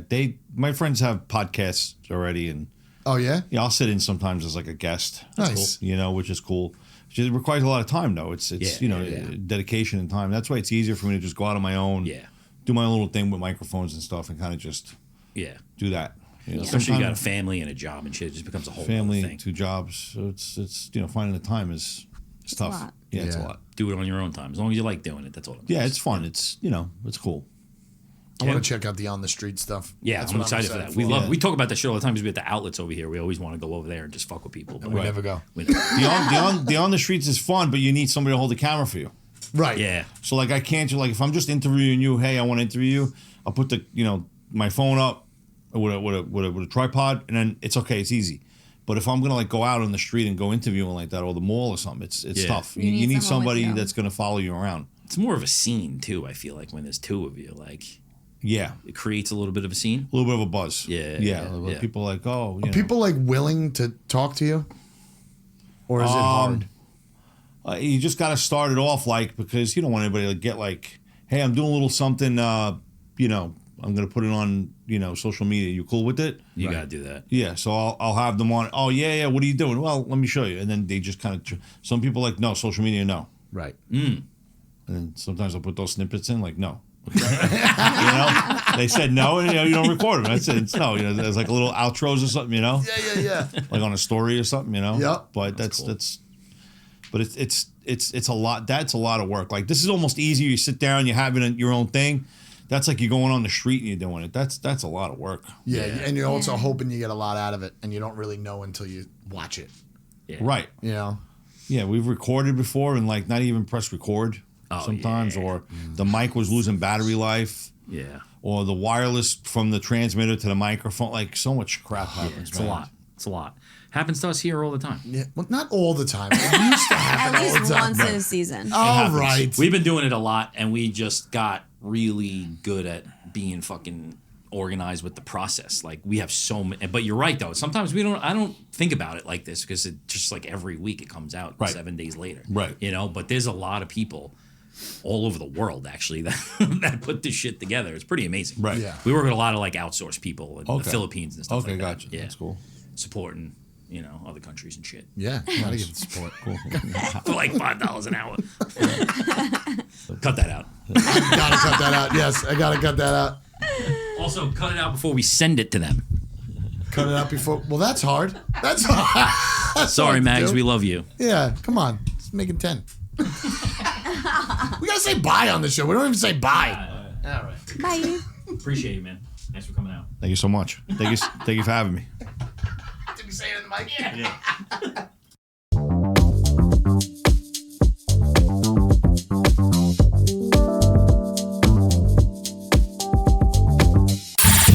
my friends have podcasts already, and Oh, yeah? yeah, I'll sit in sometimes as like a guest. Nice. Which is cool. It requires a lot of time though. It's Yeah. dedication and time. That's why it's easier for me to just go out on my own. Yeah. Do my little thing with microphones and stuff, and kind of just Yeah. do that. Especially you got a sometimes family and a job and shit. It just becomes a whole family, other thing. 2 jobs. So it's finding the time is tough. lot. Yeah, it's a Yeah. lot. do it on your own time. As long as you like doing it, that's all it Yeah, matters. it's fun. It's it's cool. I want to check out the on the street stuff. Yeah, That's I'm what excited for that. for. We love. Yeah. We talk about that shit all the time because we at the outlets over here. We always want to go over there and just fuck with people. But We never go. we never- The on the streets is fun, but you need somebody to hold the camera for you. Right. yeah. So like I can't like if I'm just interviewing you, hey, I want to interview you. I'll put the my phone up with a tripod, and then it's okay. It's easy. But if I'm gonna like go out on the street and go interviewing like that or the mall or something, it's Yeah. tough. You You need need someone with somebody you. that's gonna follow you around. It's more of a scene too. I feel like when there's two of you, like Yeah, it creates a little bit of a scene. a little bit of a buzz. Yeah, yeah. yeah. People are like, oh, you know. People like willing to talk to you, or is it hard? You just got to start it off like because you don't want anybody to get like, hey, I'm doing a little something. I'm gonna put it on social media. You cool with it? You gotta do that. Yeah. So I'll have them on. Oh yeah. What are you doing? Well, let me show you. And then they just kind of some people are like no social media no. Right. And then sometimes I'll put those snippets in like no. They said no, and you don't record them. That's it. It's no. There's like a little outros or something. Yeah. Like on a story or something. Yep. But That's cool. but it's a lot. That's a lot of work. Like this is almost easier. You sit down, you're having your own thing. That's like you're going on the street and you're doing it. That's a lot of work. Yeah, and you're also hoping you get a lot out of it, and you don't really know until you watch it. Yeah. Right. You know. Yeah, we've recorded before and like not even press record sometimes, yeah. or the mic was losing battery life, Yeah. or the wireless from the transmitter to the microphone. Like so much crap happens. It's a lot. It's a lot. Happens to us here all the time. Yeah, well, not all the time. It used to happen At all least the time. once a season. All happens. right. We've been doing it a lot, and we just got really good at being fucking organized with the process. Like we have so many, but you're right though. Sometimes I don't think about it like this because it just like every week it comes out Right. 7 days later. Right. But there's a lot of people all over the world actually that that put this shit together. It's pretty amazing. Right. Yeah. We work with a lot of like outsourced people in the Okay. Philippines and stuff Okay, like that. gotcha. Yeah. That's cool. Supporting, other countries and shit. Yeah, gotta give it support. Cool. For like $5 an hour. Cut that out. Gotta cut that out. Yes, I gotta cut that out. Also, cut it out before we send it to them. Cut it out before. Well, that's hard. That's hard. That's Sorry, hard to Mags, do. we love you. Yeah, come on. Let's make it 10. We gotta say bye on the show. We don't even say bye. All right. Bye. Appreciate you, man. Thanks for coming out. Thank you so much. Thank you for having me. Did we say it in the mic? Yeah.